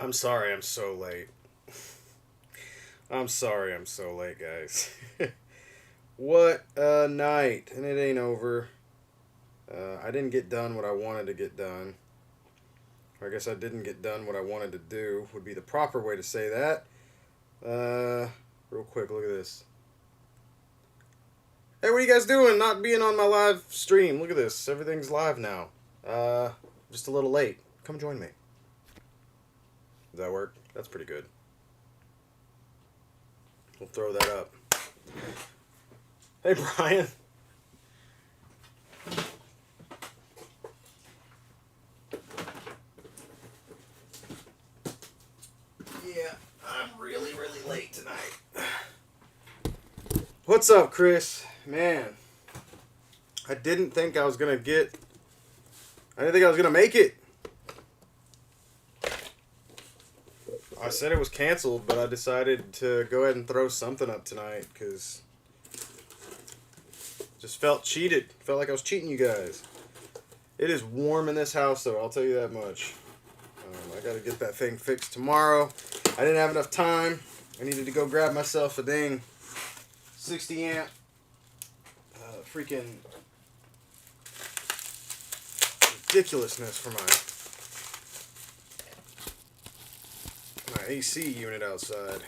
I'm sorry I'm so late. I'm sorry I'm so late, guys. What a night, and it ain't over. I didn't get done what I wanted to get done. Or I guess I didn't get done what I wanted to do, would be the proper way to say that. Real quick, look at this. Hey, what are you guys doing? Not being on my live stream. Look at this. Everything's live now. Just a little late. Come join me. Does that work? That's pretty good. We'll throw that up. Hey, Brian. Yeah, I'm really, really late tonight. What's up, Chris? Man, I didn't think I was gonna get. I didn't think I was gonna make it. I said it was canceled, but I decided to go ahead and throw something up tonight because just felt cheated. Felt like I was cheating you guys. It is warm in this house, though. I'll tell you that much. I got to get that thing fixed tomorrow. I didn't have enough time. I needed to go grab myself a dang 60 amp freaking ridiculousness for my AC unit outside.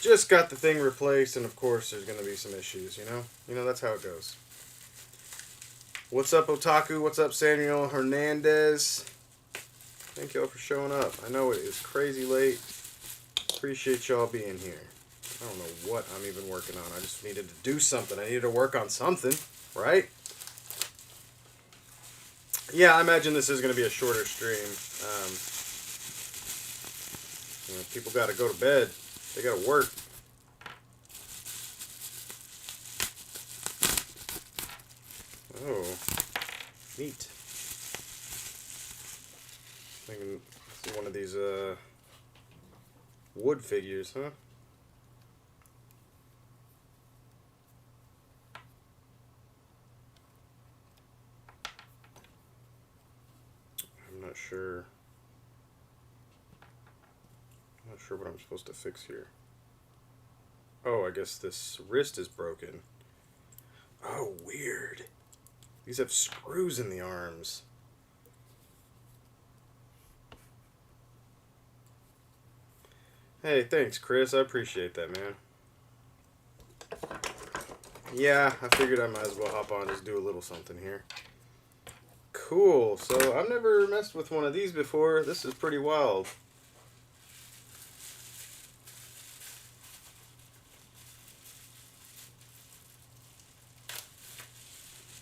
Just got the thing replaced, and of course there's going to be some issues, you know? You know, that's how it goes. What's up, Otaku? What's up, Samuel Hernandez? Thank y'all for showing up. I know it is crazy late. Appreciate y'all being here. I don't know what I'm even working on. I just needed to do something. I needed to work on something, right? Yeah, I imagine this is going to be a shorter stream. You know, people got to go to bed. They got to work. Oh, neat. Thinking see one of these wood figures, huh? I'm not sure. I'm not sure what I'm supposed to fix here. Oh, I guess this wrist is broken. Oh, weird. These have screws in the arms. Hey, thanks, Chris. I appreciate that, man. Yeah, I figured I might as well hop on and just do a little something here. Cool. So, I've never messed with one of these before. This is pretty wild.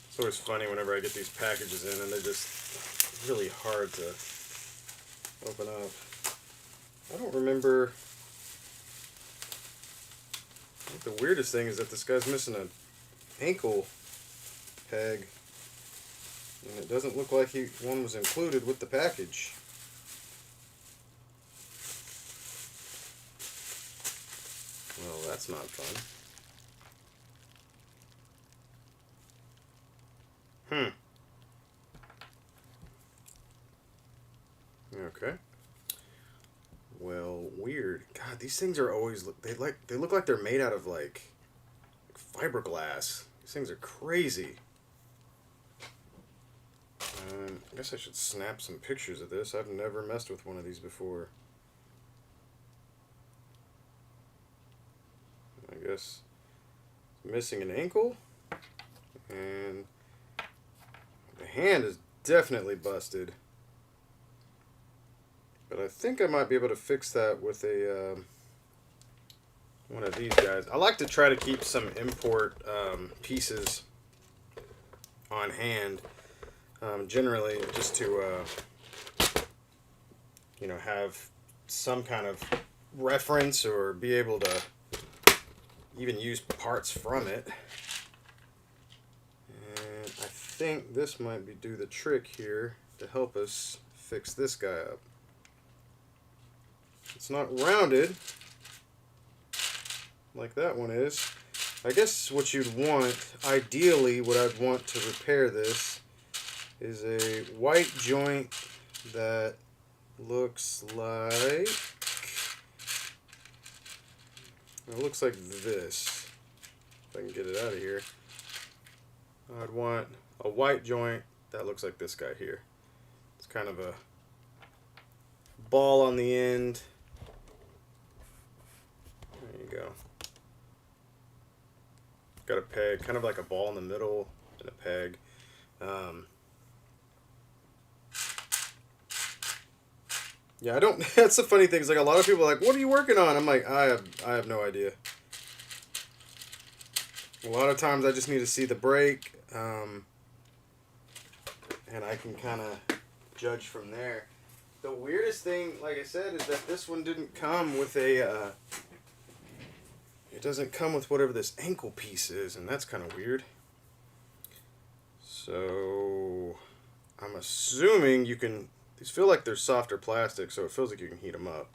It's always funny whenever I get these packages in and they're just really hard to open up. I don't remember. I think the weirdest thing is that this guy's missing an ankle peg. And it doesn't look like one was included with the package. Well, that's not fun. Okay. Well, weird. God, these things are always they look like they're made out of like fiberglass. These things are crazy. I guess I should snap some pictures of this. I've never messed with one of these before. I guess missing an ankle, and the hand is definitely busted. But I think I might be able to fix that with a one of these guys. I like to try to keep some import pieces on hand. Generally, just to you know, have some kind of reference or be able to even use parts from it. And I think this might do the trick here to help us fix this guy up. It's not rounded like that one is. I guess what you'd want, ideally what I'd want to repair this is a white joint that looks like... It looks like this. If I can get it out of here. I'd want a white joint that looks like this guy here. It's kind of a ball on the end. There you go. Got a peg, kind of like a ball in the middle and a peg. Yeah, I don't. That's the funny thing. Is like a lot of people are like, "What are you working on?" I'm like, I have no idea. A lot of times I just need to see the break, and I can kind of judge from there. The weirdest thing, like I said, is that this one didn't come with a. It doesn't come with whatever this ankle piece is, and that's kind of weird. So, I'm assuming you can. These feel like they're softer plastic, so it feels like you can heat them up.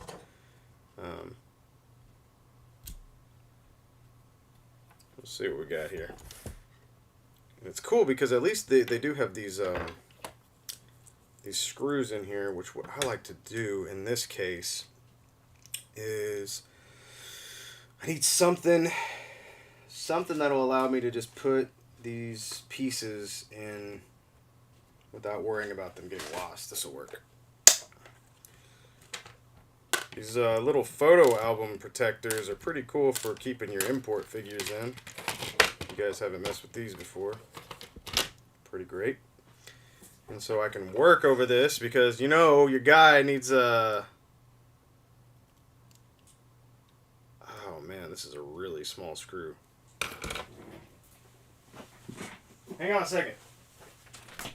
Let's see what we got here. And it's cool because at least they do have these screws in here, which what I like to do in this case is I need something that'll allow me to just put these pieces in without worrying about them getting lost. This will work. These little photo album protectors are pretty cool for keeping your import figures in. You guys haven't messed with these before. Pretty great. And so I can work over this because, you know, your guy needs a... Oh man, this is a really small screw. Hang on a second.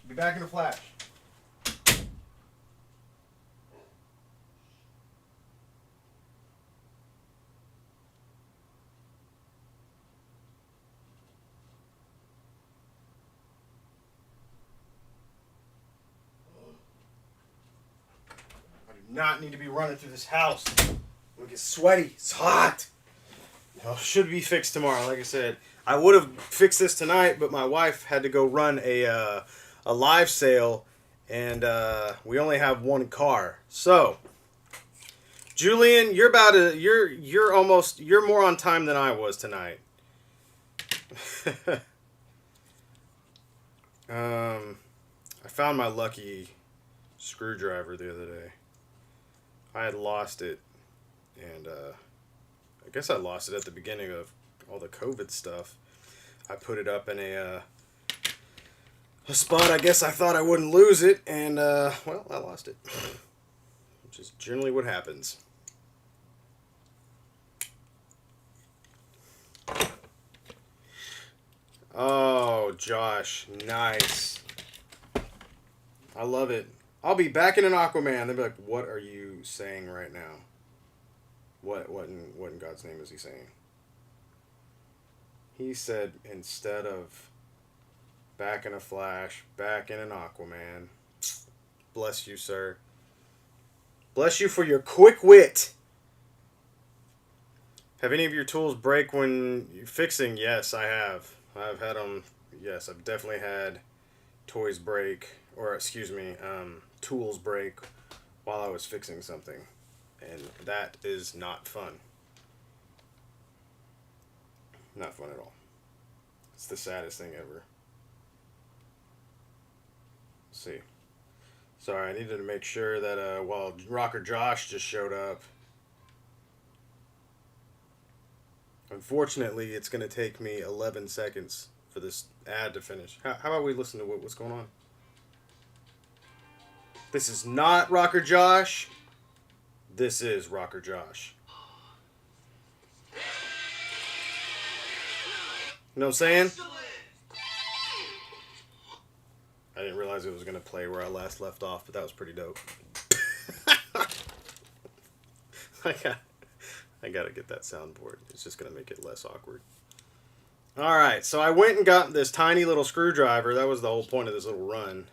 Be back in a flash. I do not need to be running through this house. I'm gonna get sweaty. It's hot. It should be fixed tomorrow. Like I said, I would have fixed this tonight, but my wife had to go run a live sale, and we only have one car. So, Julian, you're more on time than I was tonight. I found my lucky screwdriver the other day. I had lost it, and I guess I lost it at the beginning of all the COVID stuff. I put it up in a spot I guess I thought I wouldn't lose it, and well, I lost it, which is generally what happens. Oh, Josh, nice. I love it. I'll be back in an Aquaman. They'll be like, "What are you saying right now? What in God's name is he saying?" He said instead of back in a Flash, back in an Aquaman. Bless you, sir. Bless you for your quick wit. Have any of your tools break when you're fixing? Yes, I have. I've had them. Yes, I've definitely had toys break, or excuse me, tools break while I was fixing something. And that is not fun. Not fun at all. It's the saddest thing ever. Let's see. Sorry, I needed to make sure that while Rocker Josh just showed up. Unfortunately, it's going to take me 11 seconds for this ad to finish. How about we listen to what's going on? This is not Rocker Josh. This is Rocker Josh. You know what I'm saying? I didn't realize it was going to play where I last left off, but that was pretty dope. I gotta get that soundboard. It's just going to make it less awkward. Alright, so I went and got this tiny little screwdriver. That was the whole point of this little run.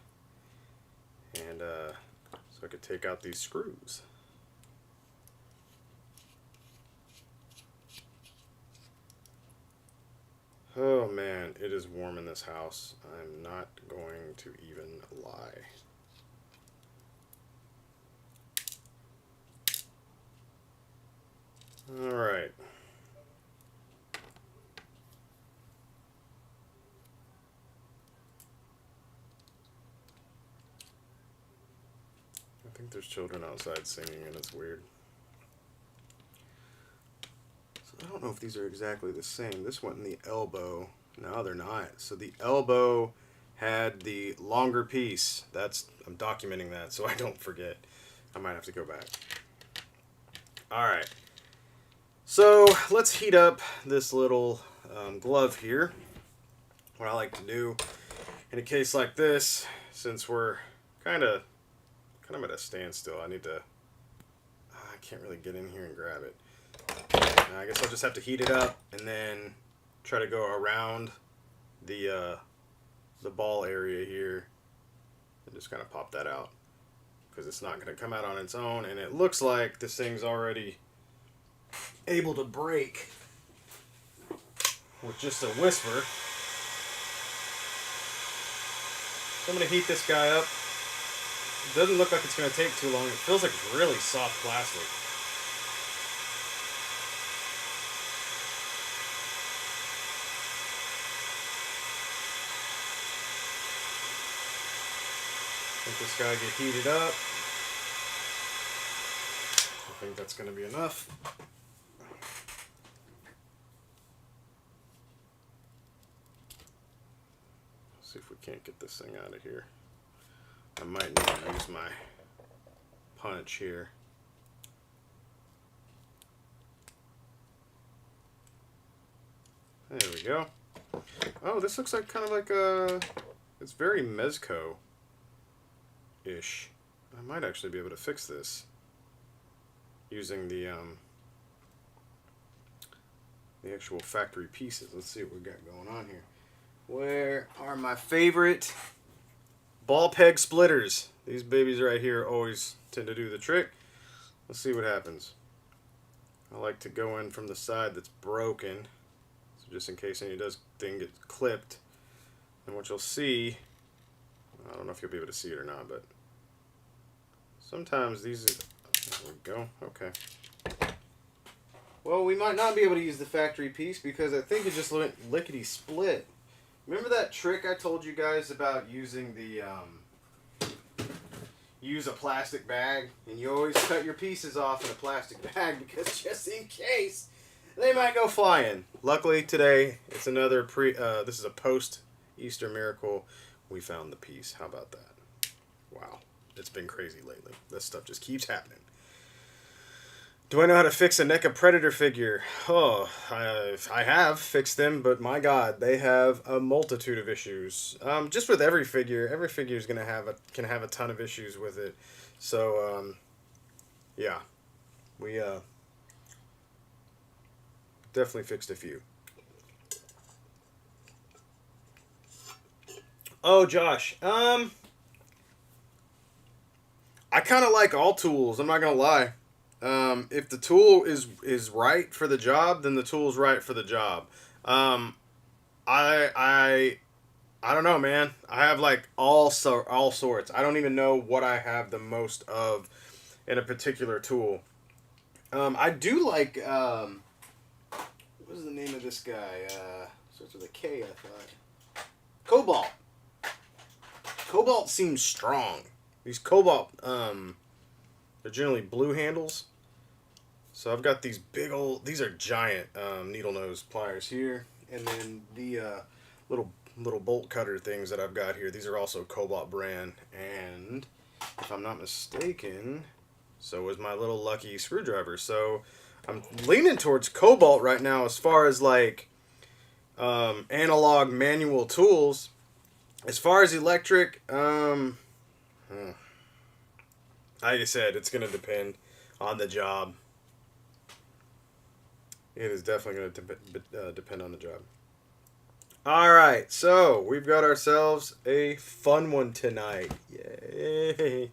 And so I could take out these screws. Oh man, it is warm in this house. I'm not going to even lie. think there's children outside singing, and it's weird. So I don't know if these are exactly the same. This went in the elbow. No, they're not. So the elbow had the longer piece. I'm documenting that so I don't forget. I might have to go back. Alright. So let's heat up this little glove here. What I like to do in a case like this, since we're kind of at a standstill, I can't really get in here and grab it. I guess I'll just have to heat it up and then try to go around the ball area here and just kind of pop that out, because it's not going to come out on its own, and it looks like this thing's already able to break with just a whisper. So I'm going to heat this guy up. It doesn't look like it's going to take too long. It feels like it's really soft plastic. Let this guy get heated up. I think that's going to be enough. Let's see if we can't get this thing out of here. I might need to use my punch here. There we go. Oh, this looks like kind of like a... It's very Mezco-ish. I might actually be able to fix this using the actual factory pieces. Let's see what we got going on here. Where are my favorite ball peg splitters? These babies right here always tend to do the trick. Let's see what happens. I like to go in from the side that's broken, so just in case anything gets clipped. And what you'll see, I don't know if you'll be able to see it or not, but sometimes these are, there we go, okay. Well, we might not be able to use the factory piece because I think it just went lickety split. Remember that trick I told you guys about using the, use a plastic bag? And you always cut your pieces off in a plastic bag because just in case, they might go flying. Luckily today, it's another this is a post-Easter miracle. We found the piece. How about that? Wow. It's been crazy lately. This stuff just keeps happening. Do I know how to fix a NECA Predator figure? Oh, I have fixed them, but my God, they have a multitude of issues. Just with every figure is gonna can have a ton of issues with it. So, yeah, we definitely fixed a few. Oh, Josh, I kind of like all tools. I'm not gonna lie. If the tool is right for the job, then the tool's right for the job. I don't know, man. I have like all sorts. I don't even know what I have the most of in a particular tool. I do like what is the name of this guy? Starts with a K, I thought. Cobalt. Cobalt seems strong. These Cobalt, they're generally blue handles. So I've got these big old, these are giant needle nose pliers here. And then the little bolt cutter things that I've got here, these are also Cobalt brand. And if I'm not mistaken, so is my little lucky screwdriver. So I'm leaning towards Cobalt right now as far as like analog manual tools. As far as electric, like I said, it's going to depend on the job. It is definitely going to depend on the job. Alright, so we've got ourselves a fun one tonight. Yay!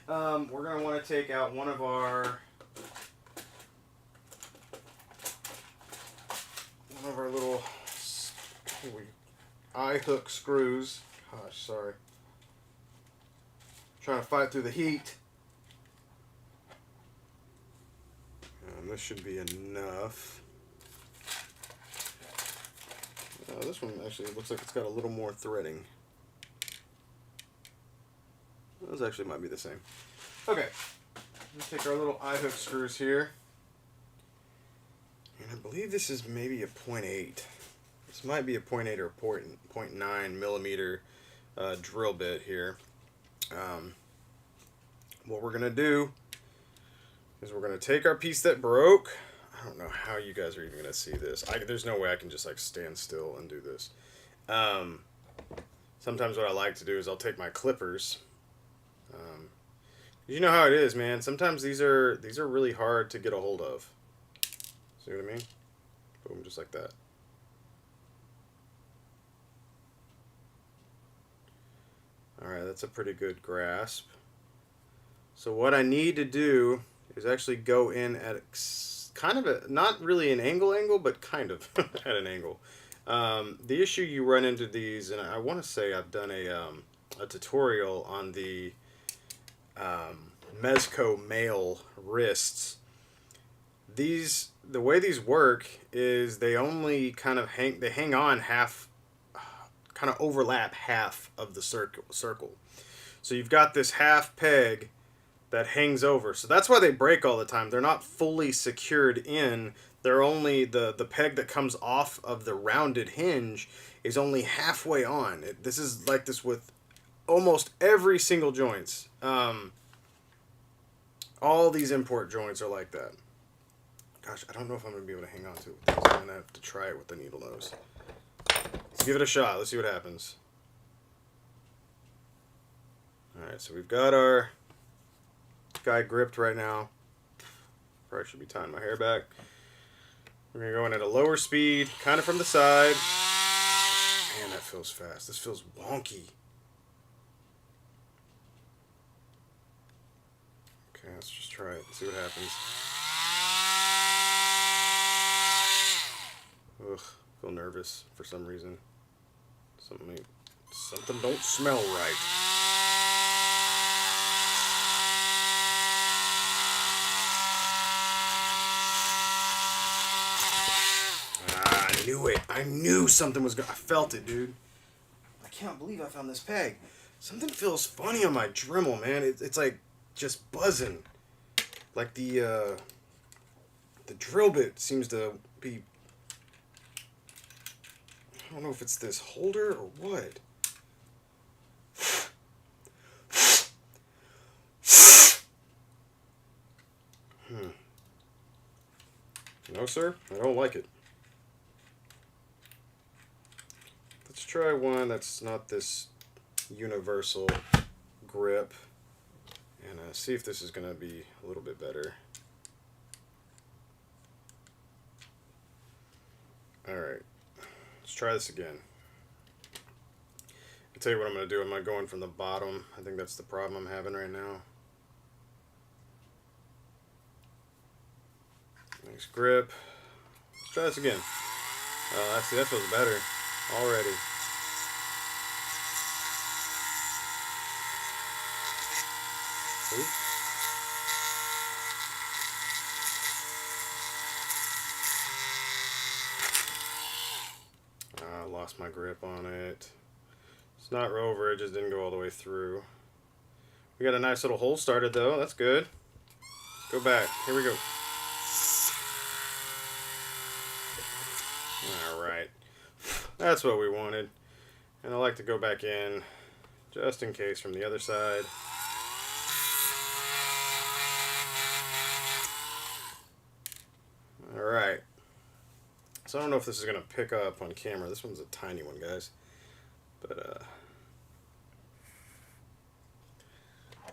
We're going to want to take out one of our little eye hook screws. Gosh, sorry. Trying to fight through the heat. And this should be enough. This one actually looks like it's got a little more threading. Those actually might be the same. Okay. Let's take our little eye hook screws here. And I believe this is maybe a 0.8. This might be a 0.8 or 0.9 millimeter drill bit here. What we're going to do is we're going to take our piece that broke. I don't know how you guys are even going to see this. There's no way I can just like stand still and do this. Sometimes what I like to do is I'll take my clippers. You know how it is, man. Sometimes these are really hard to get a hold of. See what I mean? Boom, just like that. Alright, that's a pretty good grasp. So what I need to do is actually go in at kind of a, not really an angle, but kind of at an angle. The issue you run into these, and I want to say I've done a tutorial on the Mezco male wrists. The way these work is they only kind of hang on half, kind of overlap half of the circle. So you've got this half peg that hangs over. So that's why they break all the time. They're not fully secured in. They're only, the peg that comes off of the rounded hinge is only halfway on. This is like this with almost every single joints. All these import joints are like that. Gosh, I don't know if I'm going to be able to hang on to it with these. I'm going to have to try it with the needle nose. Let's give it a shot. Let's see what happens. Alright, so we've got our guy gripped right now. Probably should be tying my hair back. We're going to go in at a lower speed, kind of from the side. Man, that feels fast. This feels wonky. Okay, let's just try it and see what happens. Ugh, feel nervous for some reason. Something don't smell right. I knew it. I knew something was going. I felt it, dude. I can't believe I found this peg. Something feels funny on my Dremel, man. It's like just buzzing. Like the drill bit seems to be. I don't know if it's this holder or what. No, sir. I don't like it. Let's try one that's not this universal grip. And see if this is going to be a little bit better. Alright. Let's try this again. I'll tell you what I'm going to do. I'm going to go in from the bottom. I think that's the problem I'm having right now. Nice grip. Let's try this again. Actually, that feels better already. Oops. I lost my grip on it. It's not over, it just didn't go all the way through. We got a nice little hole started though, that's good. Go back, here we go. Alright, that's what we wanted. And I like to go back in, just in case from the other side. Alright. So I don't know if this is going to pick up on camera. This one's a tiny one, guys. But,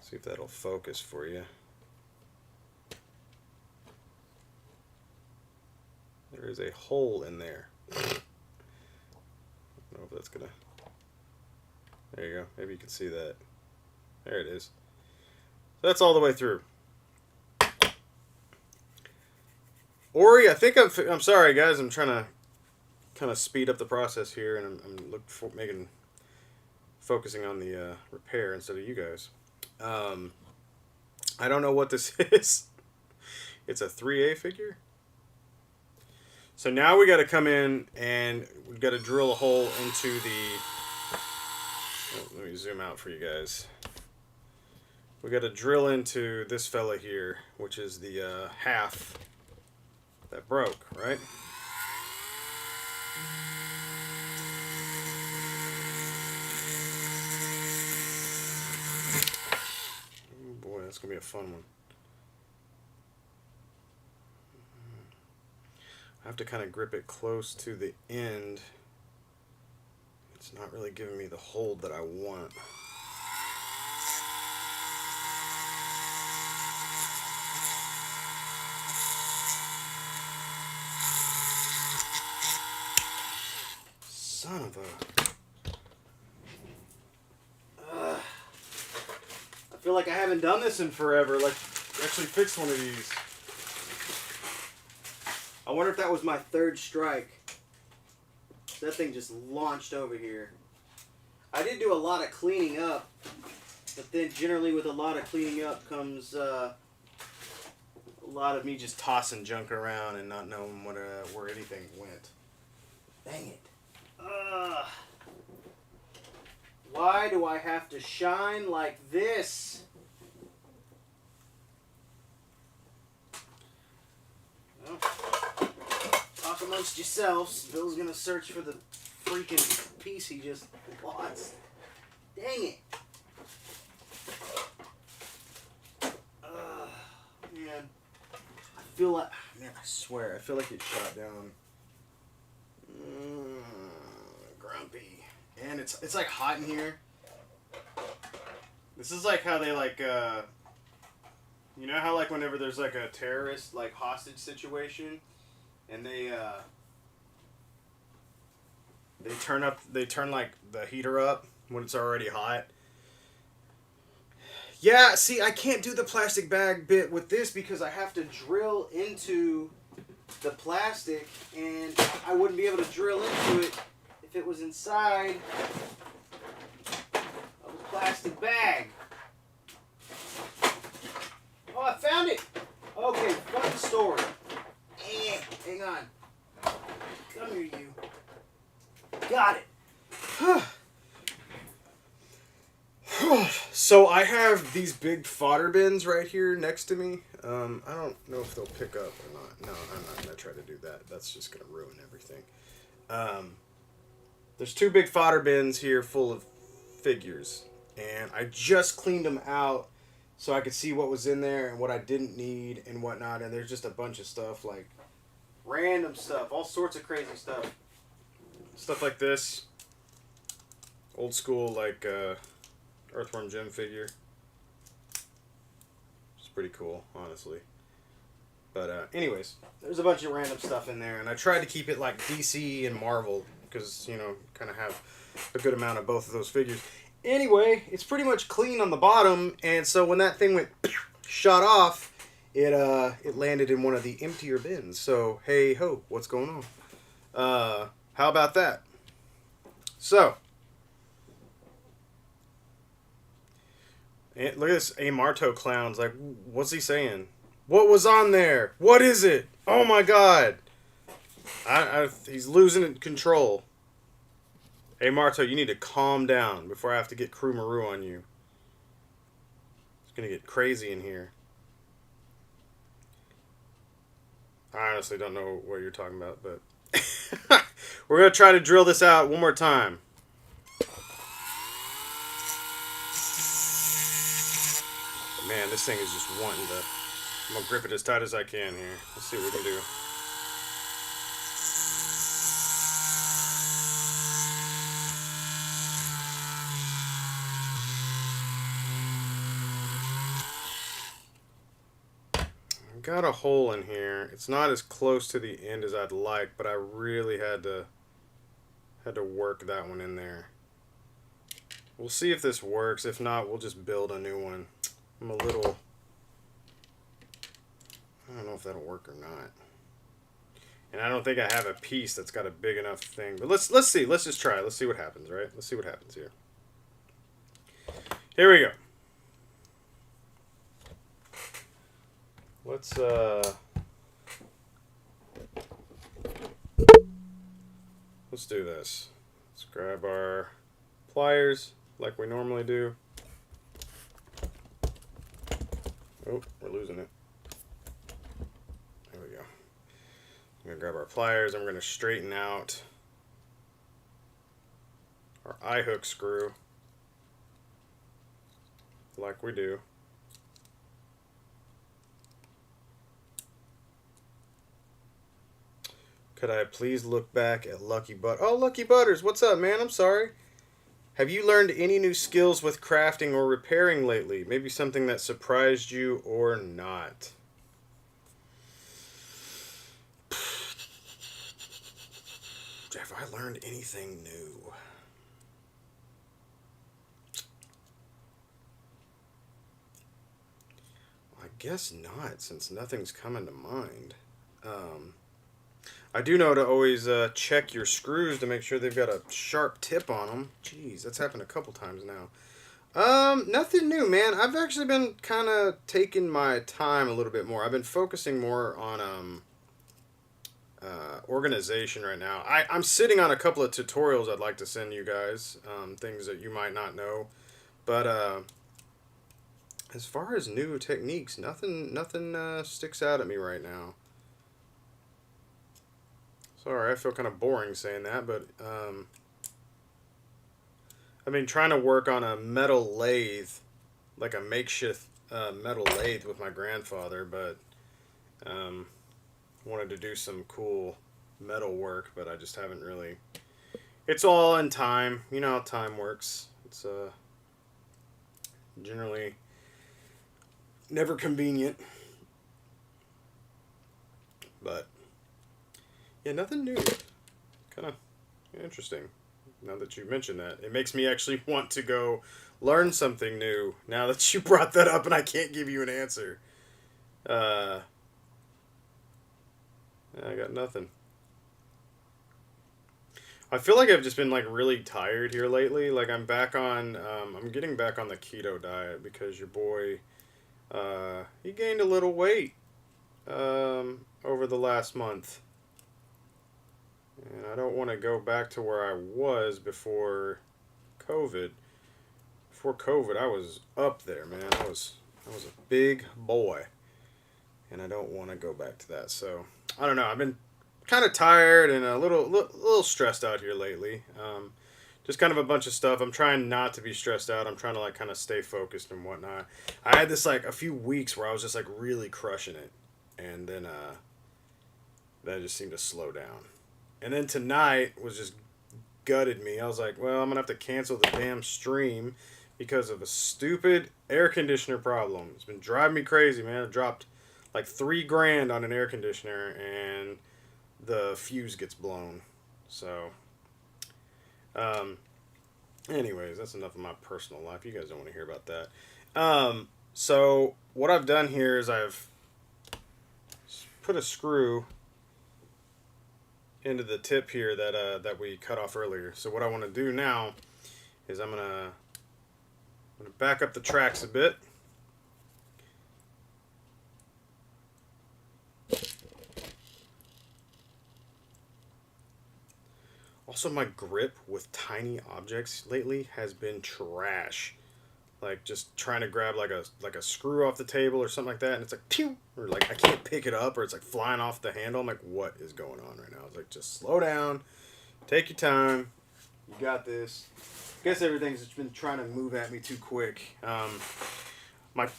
see if that'll focus for you. There is a hole in there. I don't know if that's going to... There you go. Maybe you can see that. There it is. So that's all the way through. Ori, I think I'm sorry, guys. I'm trying to kind of speed up the process here, and I'm looking for focusing on the repair instead of you guys. I don't know what this is. It's a 3A figure. So now we got to come in and we've got to drill a hole into the. Oh, let me zoom out for you guys. we got to drill into this fella here, which is the half that broke, right? Oh boy, that's going to be a fun one. I have to kind of grip it close to the end. It's not really giving me the hold that I want. Son of a... I feel like I haven't done this in forever. Like, actually fixed one of these. I wonder if that was my third strike. That thing just launched over here. I did do a lot of cleaning up, but then generally with a lot of cleaning up comes a lot of me just tossing junk around and not knowing where anything went. Dang it. Why do I have to shine like this? Well, talk amongst yourselves. Bill's gonna search for the freaking piece he just lost. Dang it. Man. I feel like, man, I swear, I feel like it shot down. Grumpy. And it's like hot in here. This is like how they like, you know how like whenever there's like a terrorist like hostage situation and they turn like the heater up when it's already hot. Yeah, see, I can't do the plastic bag bit with this because I have to drill into the plastic, and I wouldn't be able to drill into it if it was inside of a plastic bag. Oh, I found it! Okay, fun story. Hang on. Come here, you. Got it. So I have these big fodder bins right here next to me. I don't know if they'll pick up or not. No, I'm not going to try to do that. That's just going to ruin everything. There's two big fodder bins here full of figures. And I just cleaned them out so I could see what was in there and what I didn't need and whatnot. And there's just a bunch of stuff, like random stuff, all sorts of crazy stuff. Stuff like this. Old school, like, Earthworm Jim figure. It's pretty cool, honestly. But anyways, there's a bunch of random stuff in there, and I tried to keep it like DC and Marvel because, you know, kind of have a good amount of both of those figures. Anyway, it's pretty much clean on the bottom, and so when that thing went shot off, it landed in one of the emptier bins. So hey ho, what's going on? How about that? So. Look at this Amarto clown's like, what's he saying? What was on there? What is it? Oh my god. He's losing control. Amarto, you need to calm down before I have to get Crewmaru on you. It's going to get crazy in here. I honestly don't know what you're talking about, but we're going to try to drill this out one more time. Man, this thing is just wanting to... I'm going to grip it as tight as I can here. Let's see what we can do. I've got a hole in here. It's not as close to the end as I'd like, but I really had to work that one in there. We'll see if this works. If not, we'll just build a new one. I'm a little... I don't know if that'll work or not. And I don't think I have a piece that's got a big enough thing. But let's see. Let's just try. Let's see what happens, right? Let's see what happens here. Here we go. Let's do this. Let's grab our pliers like we normally do. Oh, we're losing it. There we go. I'm going to grab our pliers and we're going to straighten out our eye hook screw like we do. Could I please look back at Lucky Butter? Oh, Lucky Butters, what's up, man? I'm sorry. Have you learned any new skills with crafting or repairing lately? Maybe something that surprised you or not? Have I learned anything new? I guess not, since nothing's coming to mind. I do know to always check your screws to make sure they've got a sharp tip on them. Jeez, that's happened a couple times now. Nothing new, man. I've actually been kind of taking my time a little bit more. I've been focusing more on organization right now. I'm sitting on a couple of tutorials I'd like to send you guys, things that you might not know. But as far as new techniques, nothing sticks out at me right now. Sorry, I feel kind of boring saying that, but I've been trying to work on a metal lathe, like a makeshift metal lathe with my grandfather, but wanted to do some cool metal work, but I just haven't really. It's all in time. You know how time works. It's generally never convenient, but yeah, nothing new. Kind of interesting. Now that you mentioned that, it makes me actually want to go learn something new. Now that you brought that up, and I can't give you an answer. I got nothing. I feel like I've just been like really tired here lately. Like I'm back on. I'm getting back on the keto diet because your boy, he gained a little weight over the last month. And I don't want to go back to where I was before COVID. Before COVID, I was up there, man. I was a big boy, and I don't want to go back to that. So I don't know. I've been kind of tired and a little stressed out here lately. Just kind of a bunch of stuff. I'm trying not to be stressed out. I'm trying to like kind of stay focused and whatnot. I had this like a few weeks where I was just like really crushing it, and then that just seemed to slow down. And then tonight was just gutted me. I was like, well, I'm going to have to cancel the damn stream because of a stupid air conditioner problem. It's been driving me crazy, man. I dropped like $3,000 on an air conditioner and the fuse gets blown. So, anyways, that's enough of my personal life. You guys don't want to hear about that. So what I've done here is I've put a screw into the tip here that we cut off earlier. So what I want to do now is I'm gonna back up the tracks a bit. Also, my grip with tiny objects lately has been trash. Like just trying to grab like a screw off the table or something like that, and it's like pew, or like I can't pick it up, or it's like flying off the handle. I'm like, what is going on right now? It's like, just slow down, take your time. You got this. I guess everything's just been trying to move at me too quick. My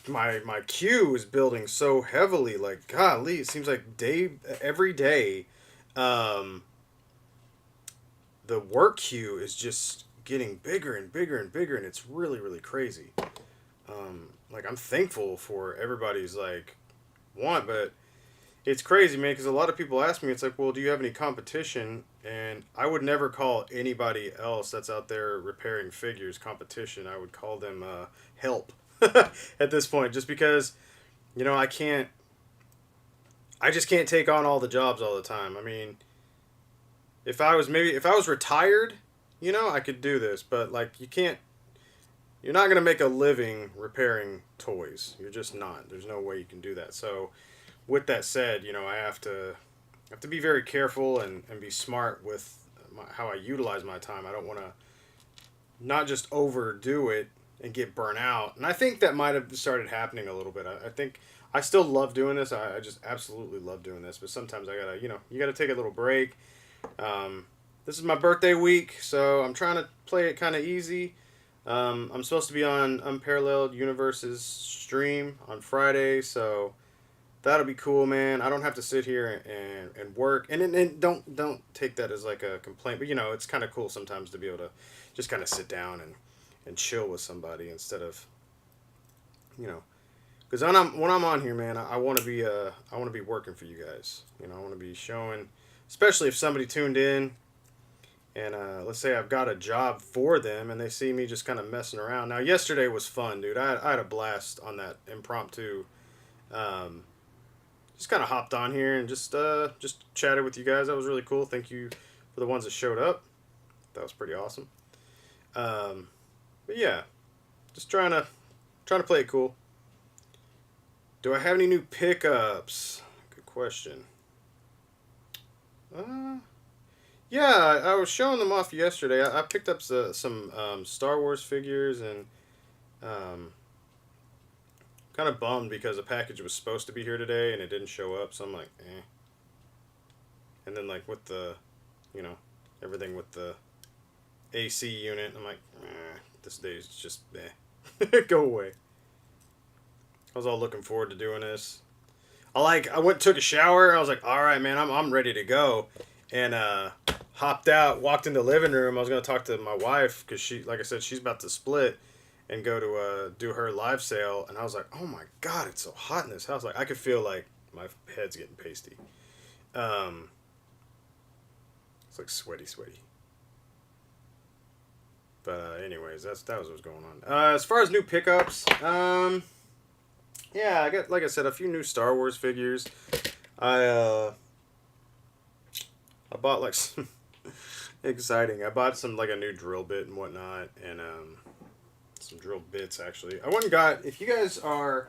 queue is building so heavily. Like, golly, it seems like every day, the work queue is just getting bigger and bigger and bigger, and it's really crazy. Like I'm thankful for everybody's like want, but it's crazy, man, because a lot of people ask me, it's like, well, do you have any competition? And I would never call anybody else that's out there repairing figures competition. I would call them help at this point, just because, you know, I just can't take on all the jobs all the time. I mean, if I was retired, you know, I could do this, but like you're not going to make a living repairing toys. You're just not. There's no way you can do that. So with that said, you know, I have to be very careful and be smart with how I utilize my time. I don't want to not just overdo it, and get burnt out. And I think that might have started happening a little bit. I think I still love doing this. I just absolutely love doing this. But sometimes I gotta, you gotta take a little break. This is my birthday week, so I'm trying to play it kind of easy. I'm supposed to be on Unparalleled Universe's stream on Friday, so that'll be cool, man. I don't have to sit here and work, and don't take that as like a complaint, but it's kind of cool sometimes to be able to just kind of sit down and chill with somebody instead of, because when I'm on here, man, I want to be working for you guys. I want to be showing, especially if somebody tuned in. And let's say I've got a job for them and they see me just kind of messing around. Now, yesterday was fun, dude. I had a blast on that impromptu. Just kind of hopped on here and just chatted with you guys. That was really cool. Thank you for the ones that showed up. That was pretty awesome. But yeah, just trying to play it cool. Do I have any new pickups? Good question. Yeah, I was showing them off yesterday. I picked up some Star Wars figures and kind of bummed because a package was supposed to be here today and it didn't show up. So I'm like, eh. And then like with the, everything with the AC unit, I'm like, this day's just go away. I was all looking forward to doing this. Took a shower. I was like, all right, man, I'm ready to go. And hopped out, walked in the living room. I was going to talk to my wife because she, like I said, she's about to split and go to do her live sale. And I was like, oh my God, it's so hot in this house. Like I could feel like my head's getting pasty. It's like sweaty. But anyways, that was what was going on. As far as new pickups, yeah, I got, like I said, a few new Star Wars figures. I bought like some exciting. I bought some like a new drill bit and whatnot, and some drill bits actually. I went and got. If you guys are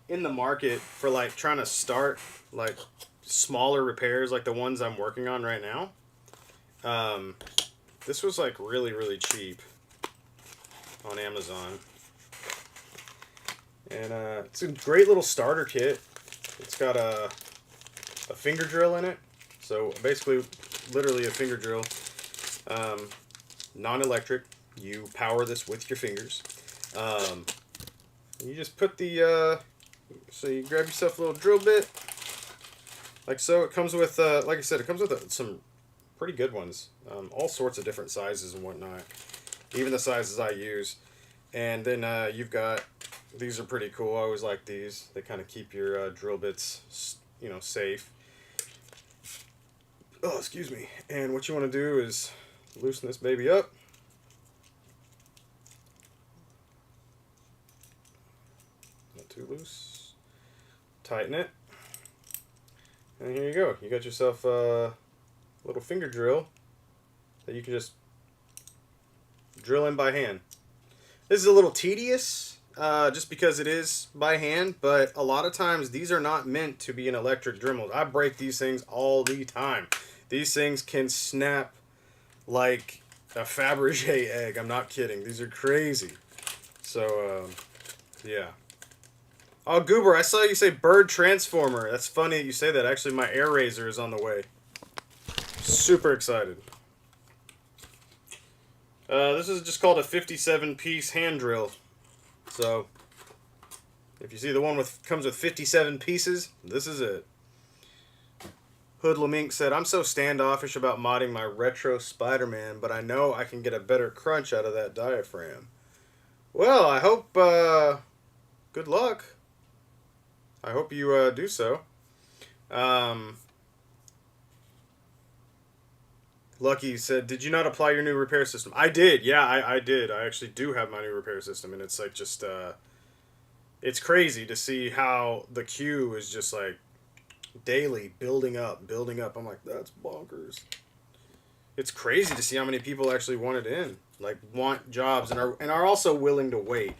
in the market for like trying to start like smaller repairs, like the ones I'm working on right now, this was like really cheap on Amazon, and it's a great little starter kit. It's got a finger drill in it. So basically, literally a finger drill, non-electric. You power this with your fingers. You just put the, so you grab yourself a little drill bit, like so. It comes with, like I said, it comes with some pretty good ones, all sorts of different sizes and whatnot, even the sizes I use. And then you've got, these are pretty cool. I always like these. They kind of keep your drill bits, safe. Oh, excuse me. And what you want to do is loosen this baby up. Not too loose. Tighten it. And here you go. You got yourself a little finger drill that you can just drill in by hand. This is a little tedious, just because it is by hand, but a lot of times these are not meant to be an electric Dremel. I break these things all the time. These things can snap like a Fabergé egg. I'm not kidding. These are crazy. So, yeah. Oh, Goober, I saw you say bird transformer. That's funny that you say that. Actually, my air razor is on the way. Super excited. This is just called a 57-piece hand drill. So, if you see the one comes with 57 pieces, this is it. Hoodlamink said, I'm so standoffish about modding my retro Spider-Man, but I know I can get a better crunch out of that diaphragm. Well, I hope, good luck. I hope you do so. Lucky said, did you not apply your new repair system? I did. Yeah, I did. I actually do have my new repair system, and it's like just, it's crazy to see how the queue is just like daily building up. I'm like, that's bonkers. It's crazy to see how many people actually want it in, like want jobs and are also willing to wait.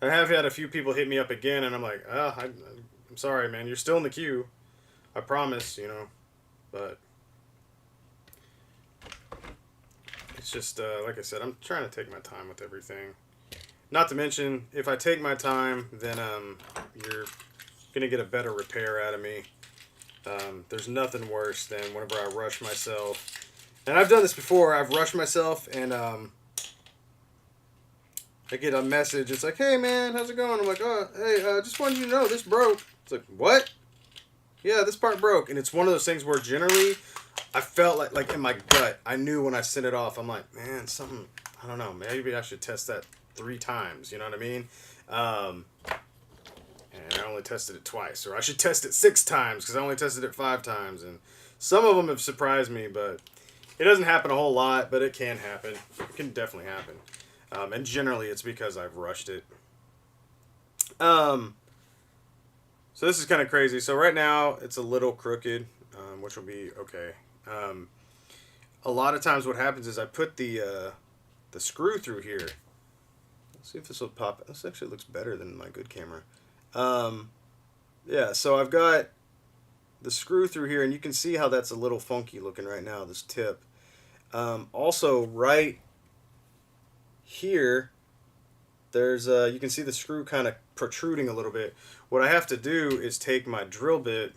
I have had a few people hit me up again, and I'm like, I'm sorry, man, you're still in the queue. I promise, but it's just, like I said, I'm trying to take my time with everything. Not to mention, if I take my time, then you're gonna get a better repair out of me. There's nothing worse than whenever I rush myself. And I've done this before. I've rushed myself, and I get a message. It's like, "Hey man, how's it going?" I'm like, "Oh, hey, just wanted you to know this broke." It's like, "What?" "Yeah, this part broke." And it's one of those things where generally, I felt like in my gut, I knew when I sent it off. I'm like, man, something. I don't know. Maybe I should test that 3 times. You know what I mean? And I only tested it twice, or I should test it 6 times because I only tested it 5 times. And some of them have surprised me, but it doesn't happen a whole lot. But it can happen. It can definitely happen. And generally, it's because I've rushed it. So this is kind of crazy. So right now, it's a little crooked, which will be okay. A lot of times, what happens is I put the screw through here. Let's see if this will pop. This actually looks better than my good camera. Yeah, so I've got the screw through here, and you can see how that's a little funky looking right now, this tip. Also, right here, there's you can see the screw kind of protruding a little bit. What I have to do is take my drill bit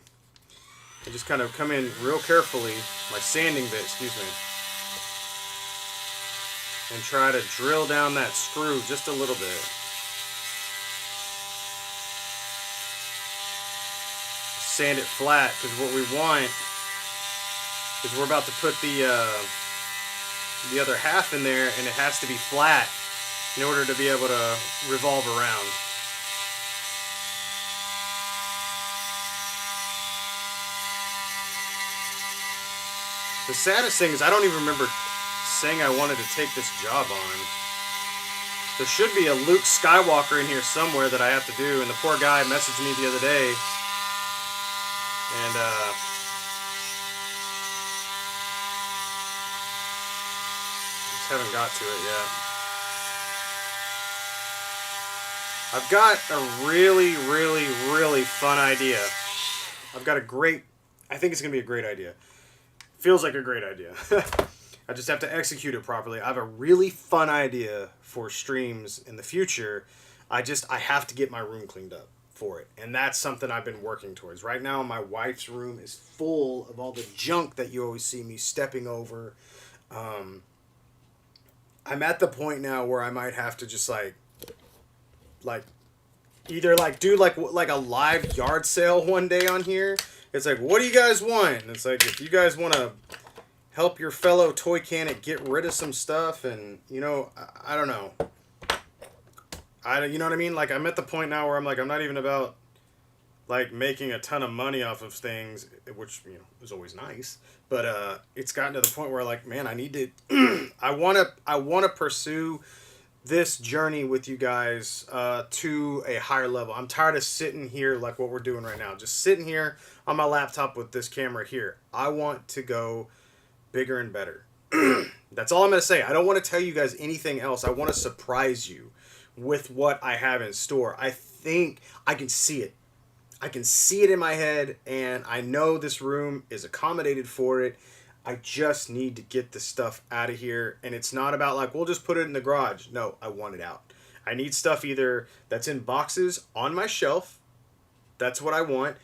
and just kind of come in real carefully, my sanding bit, excuse me, and try to drill down that screw just a little bit. Sand it flat, because what we want is we're about to put the other half in there, and it has to be flat in order to be able to revolve around. The saddest thing is I don't even remember saying I wanted to take this job on. There should be a Luke Skywalker in here somewhere that I have to do, and the poor guy messaged me the other day, and just haven't got to it yet. I've got a really, really, really fun idea. I've got a great, I think it's going to be a great idea. Feels like a great idea. I just have to execute it properly. I have a really fun idea for streams in the future. I have to get my room cleaned up for it. And that's something I've been working towards. Right now, my wife's room is full of all the junk that you always see me stepping over. I'm at the point now where I might have to just either do like a live yard sale one day on here. It's like, what do you guys want? And it's like, if you guys want to help your fellow toy canic get rid of some stuff, and I don't know. You know what I mean? Like, I'm at the point now where I'm like, I'm not even about like making a ton of money off of things, which is always nice. But it's gotten to the point where like, man, I need to. I wanna pursue this journey with you guys to a higher level. I'm tired of sitting here like what we're doing right now, just sitting here on my laptop with this camera here. I want to go bigger and better. That's all I'm going to say. I don't want to tell you guys anything else. I want to surprise you with what I have in store. I think I can see it. I can see it in my head, and I know this room is accommodated for it. I just need to get the stuff out of here, and it's not about like, we'll just put it in the garage. No, I want it out. I need stuff either that's in boxes on my shelf. That's what I want.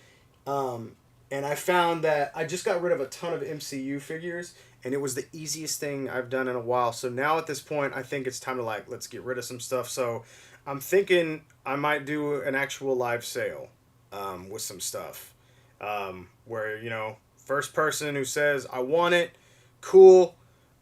And I found that I just got rid of a ton of MCU figures, and it was the easiest thing I've done in a while. So now at this point, I think it's time to let's get rid of some stuff. So I'm thinking I might do an actual live sale with some stuff where, first person who says, I want it, cool.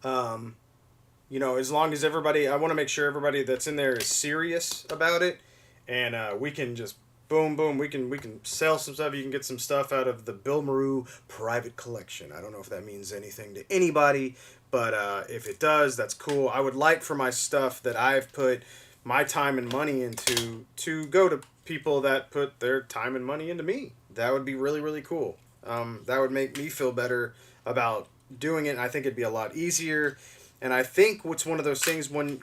As long as everybody, I want to make sure everybody that's in there is serious about it, and we can just boom, boom. We can sell some stuff. You can get some stuff out of the Crewmaru private collection. I don't know if that means anything to anybody, but if it does, that's cool. I would like for my stuff that I've put my time and money into to go to people that put their time and money into me. That would be really, really cool. That would make me feel better about doing it. I think it'd be a lot easier. And I think what's one of those things when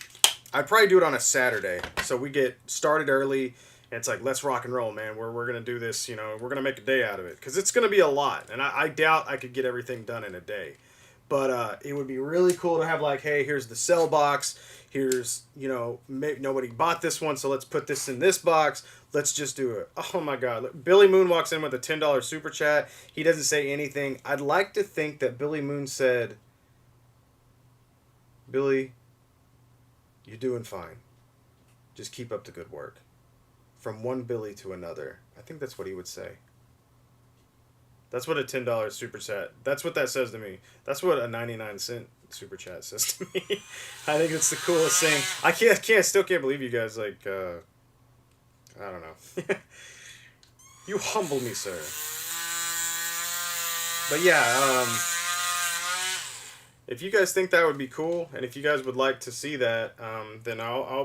I'd probably do it on a Saturday. So we get started early. And it's like, let's rock and roll, man. We're going to do this, we're going to make a day out of it. Because it's going to be a lot. And I doubt I could get everything done in a day. But it would be really cool to have like, hey, here's the cell box. Here's, nobody bought this one, so let's put this in this box. Let's just do it. Oh my God. Billy Moon walks in with a $10 super chat. He doesn't say anything. I'd like to think that Billy Moon said, Billy, you're doing fine. Just keep up the good work. From one Billy to another. I think that's what he would say. That's what a $10 super chat. That's what that says to me. That's what a 99-cent super chat says to me. I think it's the coolest thing. I still can't believe you guys I don't know. You humble me, sir. But yeah, if you guys think that would be cool, and if you guys would like to see that, then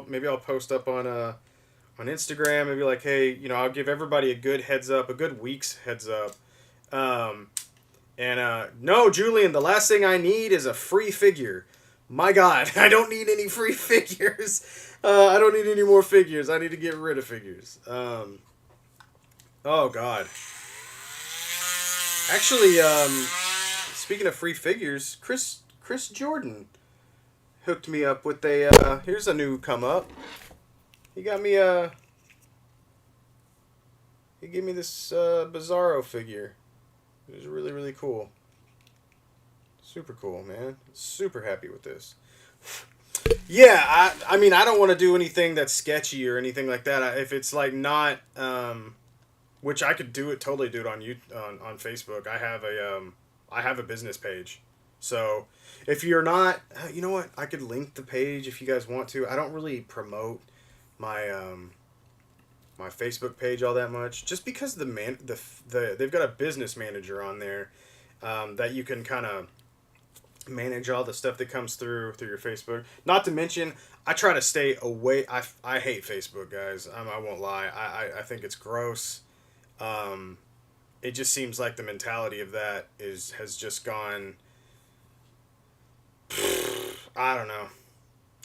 maybe I'll post up on Instagram. Maybe like, hey, I'll give everybody a good heads up, a good week's heads up. No, Julian, the last thing I need is a free figure. My God, I don't need any free figures. I don't need any more figures. I need to get rid of figures. Oh God. Actually, speaking of free figures, Chris Jordan hooked me up with here's a new come up. He got me he gave me this Bizarro figure. It was really, really cool. Super cool, man. Super happy with this. Yeah, I mean, I don't want to do anything that's sketchy or anything like that. If it's like not, which I could totally do it on Facebook. I have a business page. So if you're not, you know what? I could link the page if you guys want to. I don't really promote my my Facebook page all that much, just because they've got a business manager on there that you can kind of manage all the stuff that comes through your Facebook. Not to mention, I try to stay away. I hate Facebook, guys. I won't lie. I think it's gross. It just seems like the mentality of that has just gone. I don't know.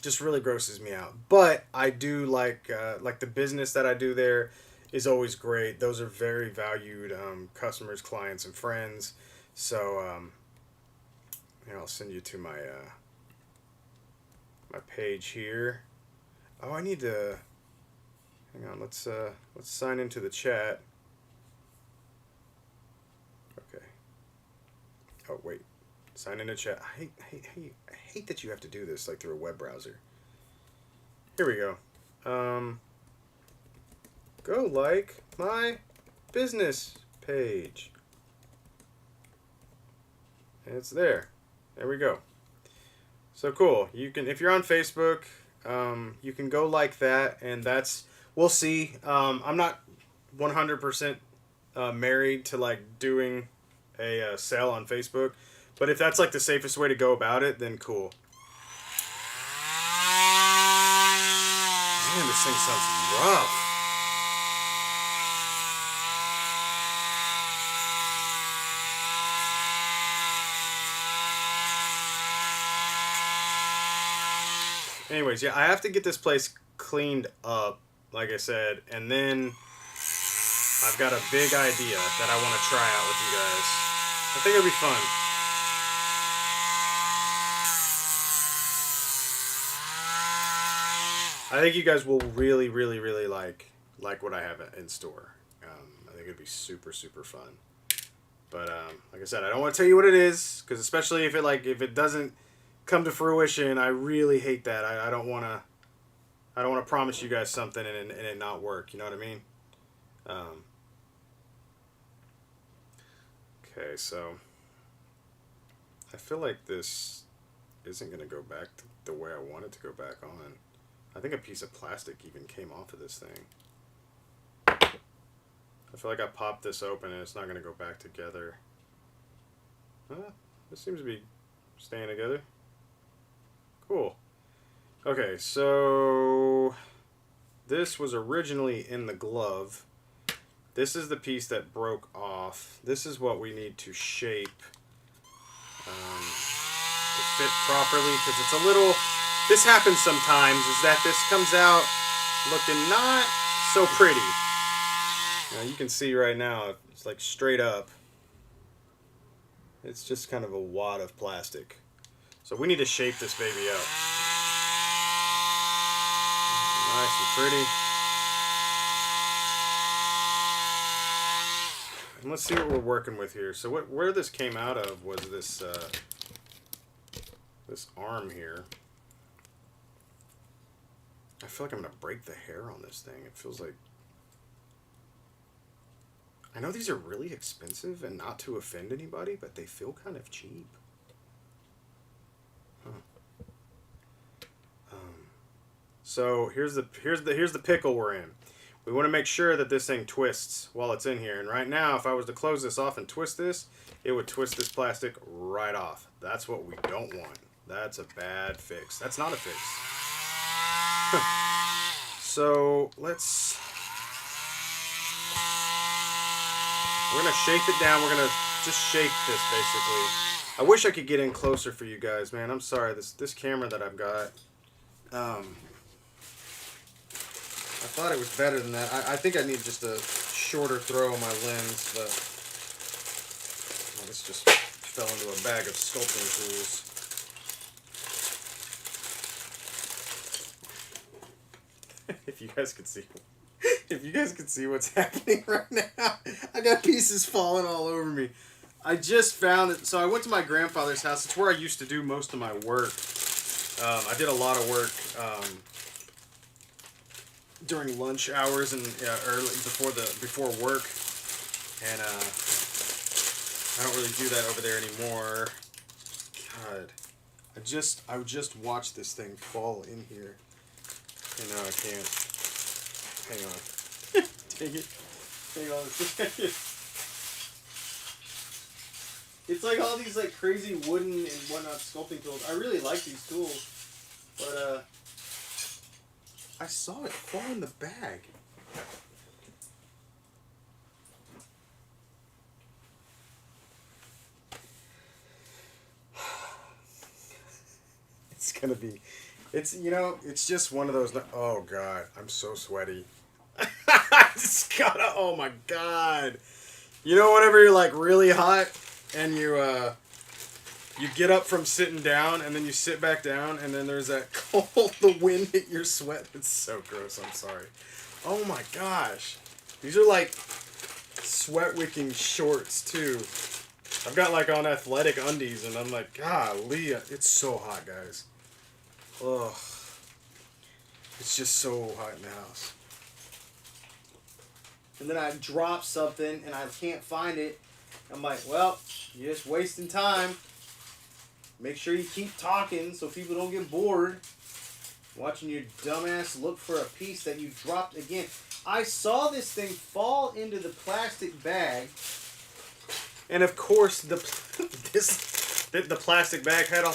Just really grosses me out. But I do like the business that I do there is always great. Those are very valued customers, clients, and friends. So I'll send you to my my page here. Oh, I need to hang on. Let's sign into the chat. Okay. Oh wait. Sign into chat. I hate that you have to do this like through a web browser. Here we go. Go like my business page. And it's there. There we go. So cool. You can, if you're on Facebook, you can go like that, and we'll see. I'm not 100% married to like doing a sale on Facebook. But if that's like the safest way to go about it, then cool. Man, this thing sounds rough. Anyways, yeah, I have to get this place cleaned up, like I said, and then I've got a big idea that I want to try out with you guys. I think it'll be fun. I think you guys will really, really, really like what I have in store. I think it'd be super, super fun. But like I said, I don't want to tell you what it is, because especially if it doesn't come to fruition, I really hate that. I don't want to promise you guys something and it not work. You know what I mean? Okay, so I feel like this isn't going to go back the way I want it to go back on. I think a piece of plastic even came off of this thing. I feel like I popped this open and it's not going to go back together. This seems to be staying together. Cool. Okay, so this was originally in the glove. This is the piece that broke off. This is what we need to shape to fit properly, because it's a little... This happens sometimes, is that this comes out looking not so pretty. Now you can see right now, it's like straight up. It's just kind of a wad of plastic. So we need to shape this baby up. Nice and pretty. And let's see what we're working with here. So where this came out of was this this arm here. I feel like I'm gonna break the hair on this thing. It feels like... I know these are really expensive and not to offend anybody, but they feel kind of cheap. Huh. So here's the pickle we're in. We want to make sure that this thing twists while it's in here. And right now, if I was to close this off and twist this, it would twist this plastic right off. That's what we don't want. That's a bad fix. That's not a fix. So let's... We're going to shape it down. We're going to just shape this, basically. I wish I could get in closer for you guys, man. I'm sorry. This camera that I've got... I thought it was better than that. I think I need just a shorter throw on my lens, but... Well, this just fell into a bag of sculpting tools. If you guys could see... If you guys could see what's happening right now, I got pieces falling all over me. I just found it. So I went to my grandfather's house. It's where I used to do most of my work. I did a lot of work during lunch hours and early before work, and I don't really do that over there anymore. God, I just watched this thing fall in here, and now I can't. Hang on. Dang it. Hang on a second. It's like all these like crazy wooden and whatnot sculpting tools. I really like these tools, but I saw it fall in the bag. It's gonna be... It's, you know, it's just one of those... Oh, God. I'm so sweaty. I just gotta... Oh, my God. You know, whenever you're, like, really hot and you get up from sitting down and then you sit back down and then there's that cold... The wind hit your sweat. It's so gross. I'm sorry. Oh, my gosh. These are, like, sweat-wicking shorts, too. I've got, like, on athletic undies and I'm like, golly. It's so hot, guys. Ugh. It's just so hot in the house. And then I drop something and I can't find it. I'm like, well, you're just wasting time. Make sure you keep talking so people don't get bored. Watching your dumbass look for a piece that you dropped again. I saw this thing fall into the plastic bag. And of course, the plastic bag had a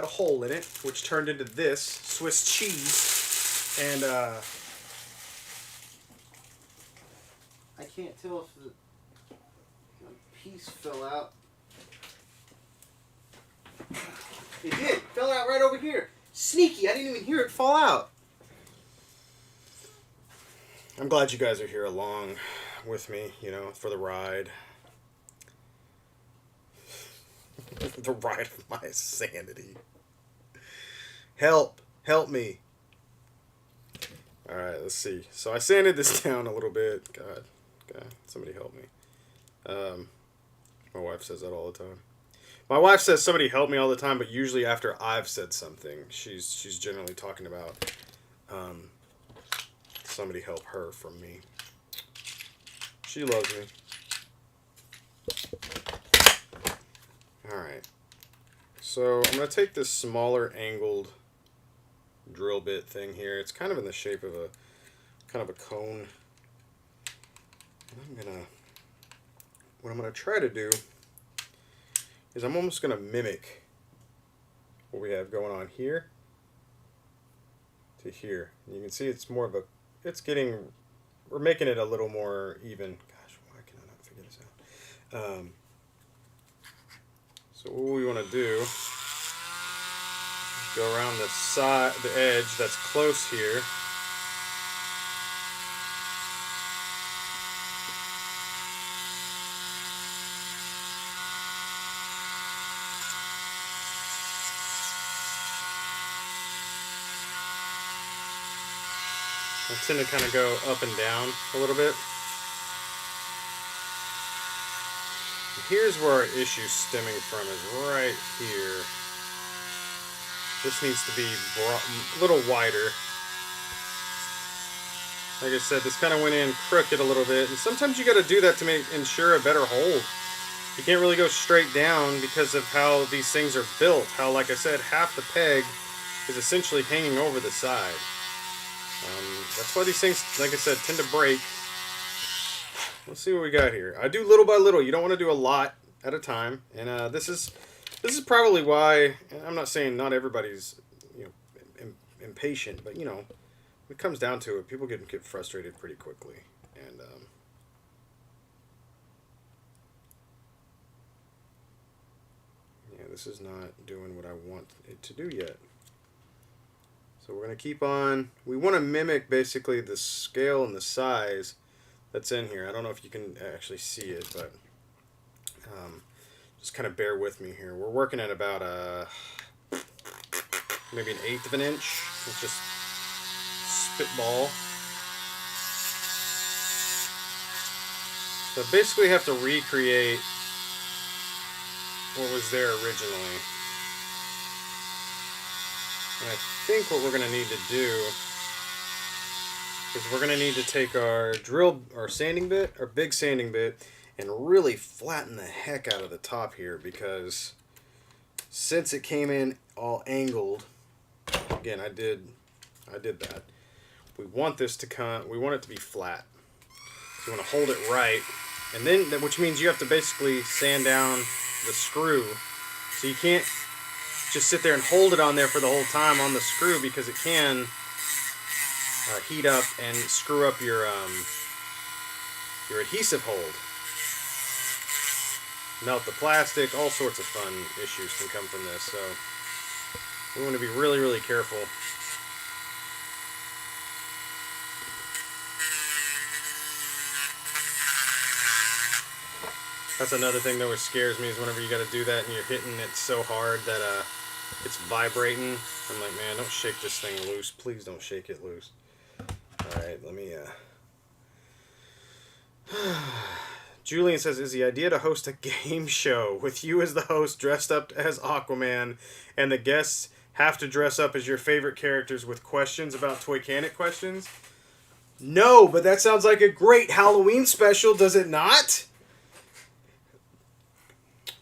hole in it, which turned into this Swiss cheese, and I can't tell if the piece fell out. It did. It fell out right over here. Sneaky. I didn't even hear it fall out. I'm glad you guys are here along with me, you know, for the ride. The ride of my sanity. Help me. Alright, let's see. So I sanded this down a little bit. God, somebody help me. My wife says that all the time. My wife says somebody help me all the time, but usually after I've said something, she's generally talking about somebody help her from me. She loves me. Alright. So I'm going to take this smaller angled drill bit thing here. It's kind of in the shape of a cone. And what I'm gonna try to do is I'm almost gonna mimic what we have going on here to here. And you can see it's more of a, we're making it a little more even. Gosh, why can I not figure this out? So what we want to do is go around the edge that's close here. I tend to kind of go up and down a little bit. Here's where our issue's stemming from, is right here. This needs to be a little wider. Like I said, this kind of went in crooked a little bit, and sometimes you got to do that to ensure a better hold. You can't really go straight down because of how these things are built. How, like I said, half the peg is essentially hanging over the side. That's why these things, like I said, tend to break. Let's see what we got here. I do little by little. You don't want to do a lot at a time, and this is probably why. I'm not saying not everybody's impatient, but when it comes down to it, people get frustrated pretty quickly, and this is not doing what I want it to do yet. So we're going to keep on. We want to mimic basically the scale and the size that's in here. I don't know if you can actually see it, but just kind of bear with me here. We're working at about maybe 1/8 of an inch. Let's just spitball. So basically have to recreate what was there originally. And I think what we're going to need to do is we're going to need to take our sanding bit, our big sanding bit, and really flatten the heck out of the top here, because since it came in all angled, again, I did that. We want this to we want it to be flat. So you want to hold it right, and then, which means you have to basically sand down the screw. So you can't just sit there and hold it on there for the whole time on the screw, because it can heat up and screw up your adhesive hold. Melt the plastic, all sorts of fun issues can come from this, so we want to be really, really careful. That's another thing that always scares me, is whenever you got to do that and you're hitting it so hard that it's vibrating. I'm like, man, don't shake this thing loose. Please don't shake it loose. Alright, let me Julian says, is the idea to host a game show with you as the host dressed up as Aquaman, and the guests have to dress up as your favorite characters with questions about Toycanic questions? No, but that sounds like a great Halloween special, does it not?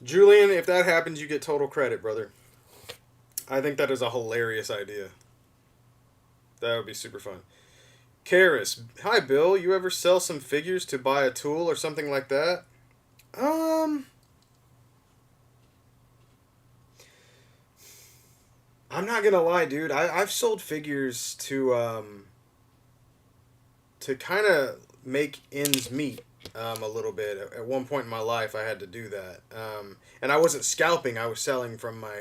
Julian, if that happens, you get total credit, brother. I think that is a hilarious idea. That would be super fun. Karis, hi Bill, you ever sell some figures to buy a tool or something like that? I'm not gonna lie, dude. I've sold figures to kind of make ends meet a little bit. At one point in my life, I had to do that, and I wasn't scalping. I was selling from my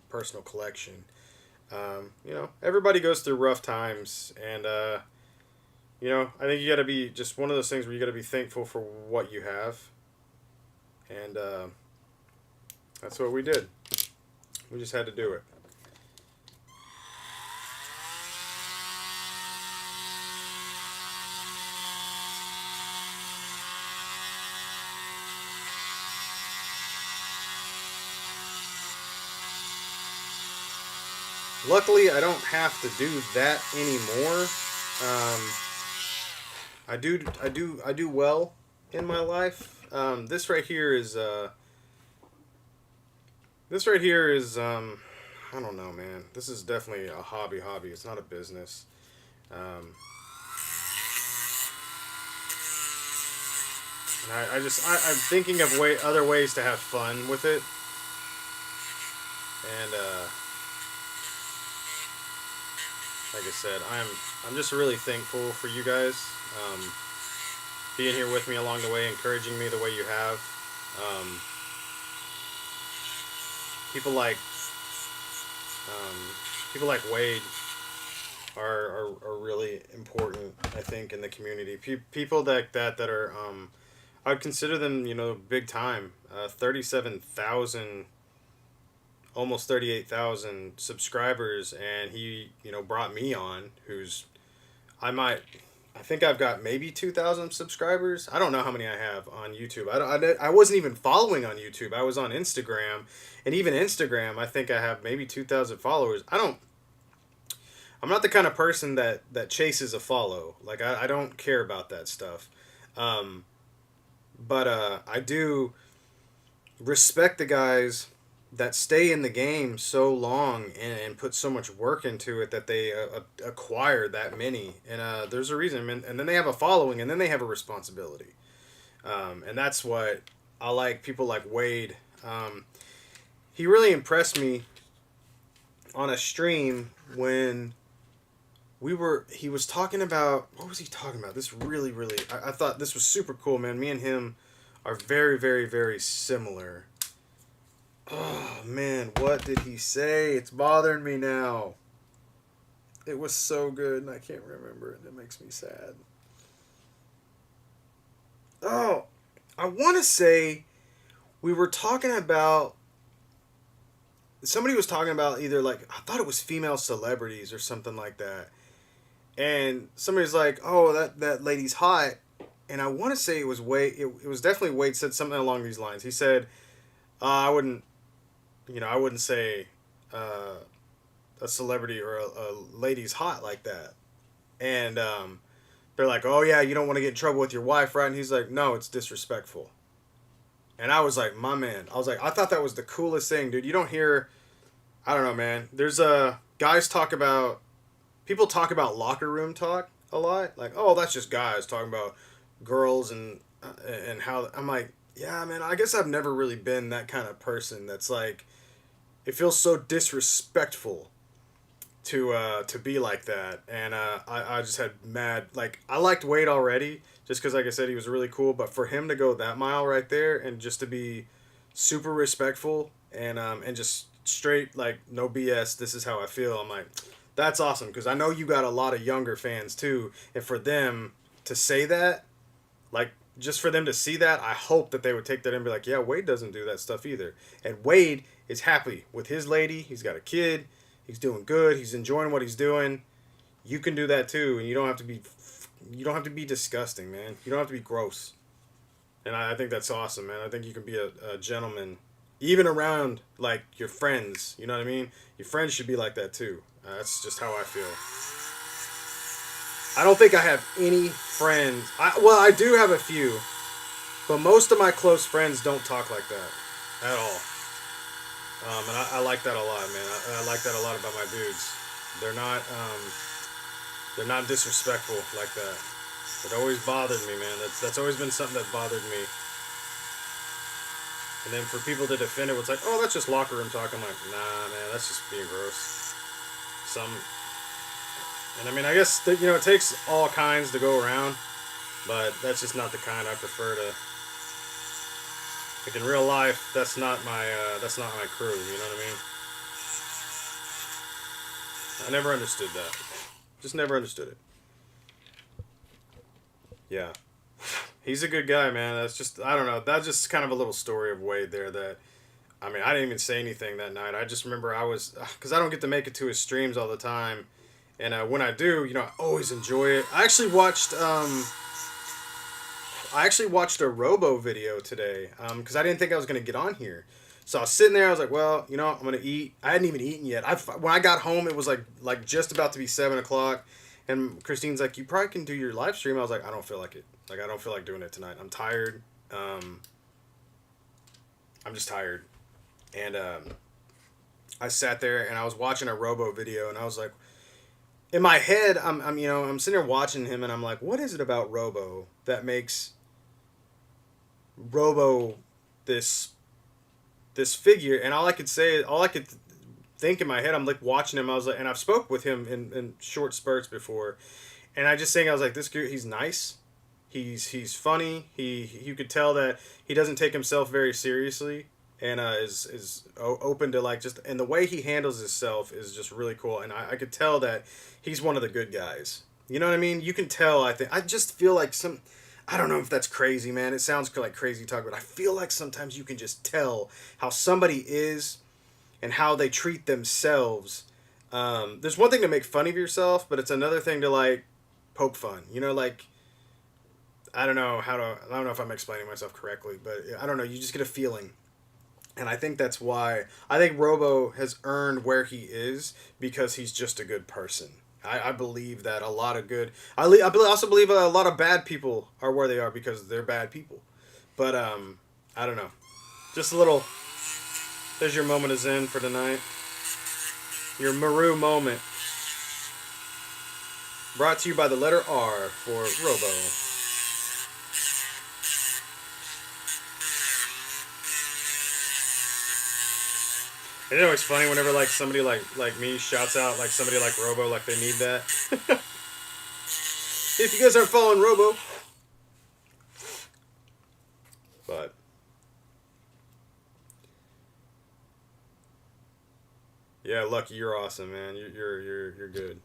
personal collection. Everybody goes through rough times, and I think you got to be just one of those things where you got to be thankful for what you have, and that's what we did. We just had to do it. Luckily, I don't have to do that anymore. I do well in my life. This right here is I don't know, man. This is definitely a hobby. It's not a business. And I'm thinking of other ways to have fun with it. And like I said, I'm just really thankful for you guys being here with me along the way, encouraging me the way you have. People like Wade are really important, I think, in the community. People that are I'd consider them, big time. 37,000. Almost 38,000 subscribers, and he, brought me on, who's I think I've got maybe 2,000 subscribers. I don't know how many I have on YouTube. I wasn't even following on YouTube. I was on Instagram, and even Instagram, I think I have maybe 2,000 followers. I'm not the kind of person that chases a follow. Like I don't care about that stuff. Um, but I do respect the guys that stay in the game so long and put so much work into it that they acquire that many. And there's a reason. And then they have a following, and then they have a responsibility. And that's what I like. People like Wade. He really impressed me on a stream when he was talking about, what was he talking about? This really, really, I thought this was super cool, man. Me and him are very, very, very similar. Oh, man, what did he say? It's bothering me now. It was so good, and I can't remember it. It makes me sad. Oh, I want to say we were talking about, somebody was talking about either, like, I thought it was female celebrities or something like that. And somebody's like, oh, that lady's hot. And I want to say it was Wade. It was definitely Wade said something along these lines. He said, I wouldn't say a celebrity or a lady's hot like that. And they're like, oh, yeah, you don't want to get in trouble with your wife, right? And he's like, no, it's disrespectful. And I was like, my man. I was like, I thought that was the coolest thing, dude. You don't hear, I don't know, man. There's people talk about locker room talk a lot. Like, oh, that's just guys talking about girls and how, I'm like, yeah, man, I guess I've never really been that kind of person that's like, it feels so disrespectful to be like that. And I just had mad, like, I liked Wade already just because, like I said, he was really cool. But for him to go that mile right there and just to be super respectful and just straight, like, no BS, this is how I feel, I'm like, that's awesome, because I know you got a lot of younger fans too, and for them to say that, like, just for them to see that, I hope that they would take that and be like, yeah, Wade doesn't do that stuff either. And Wade is happy with his lady. He's got a kid. He's doing good. He's enjoying what he's doing. You can do that too, and you don't have to be disgusting, man. You don't have to be gross. And I think that's awesome, man. I think you can be a gentleman, even around, like, your friends. You know what I mean? Your friends should be like that too. That's just how I feel. I don't think I have any friends. I do have a few, but most of my close friends don't talk like that at all. And I like that a lot, man. I like that a lot about my dudes. They're not disrespectful like that. It always bothered me, man. That's always been something that bothered me. And then for people to defend it, it's like, oh, that's just locker room talk. I'm like, nah, man, that's just being gross. And I mean, I guess that, it takes all kinds to go around, but that's just not the kind I prefer to. Like, in real life, that's not my crew. You know what I mean? I never understood that. Just never understood it. Yeah, he's a good guy, man. That's just, I don't know. That's just kind of a little story of Wade there that. I mean, I didn't even say anything that night. I just remember because I don't get to make it to his streams all the time. And when I do, I always enjoy it. I actually watched a Robo video today because I didn't think I was going to get on here. So I was sitting there. I was like, well, I'm going to eat. I hadn't even eaten yet. When I got home, it was like just about to be 7 o'clock. And Christine's like, you probably can do your live stream. I was like, I don't feel like it. Like, I don't feel like doing it tonight. I'm tired. I'm just tired. And I sat there and I was watching a Robo video and I was like, in my head, I'm sitting there watching him and I'm like, what is it about Robo that makes Robo this figure? And all I could think in my head, I'm like watching him. I was like, and I've spoke with him in short spurts before, and I was like, this guy, he's nice, he's funny. You could tell that he doesn't take himself very seriously. And is open to, like, just, and the way he handles himself is just really cool. And I could tell that he's one of the good guys. You know what I mean? You can tell. I just feel like I don't know if that's crazy, man. It sounds like crazy talk, but I feel like sometimes you can just tell how somebody is and how they treat themselves. There's one thing to make fun of yourself, but it's another thing to, like, poke fun. You know, like, I don't know if I'm explaining myself correctly, but I don't know. You just get a feeling. And I think that's why I think Robo has earned where he is because he's just a good person. I believe that a lot of good. Also believe a lot of bad people are where they are because they're bad people. But I don't know. Just a little. There's your moment of zen for tonight. Your Maru moment. Brought to you by the letter R for Robo. And you know it's funny whenever like somebody like me shouts out like somebody like Robo like they need that. If you guys aren't following Robo, but yeah, Lucky, you're awesome, man. You're good.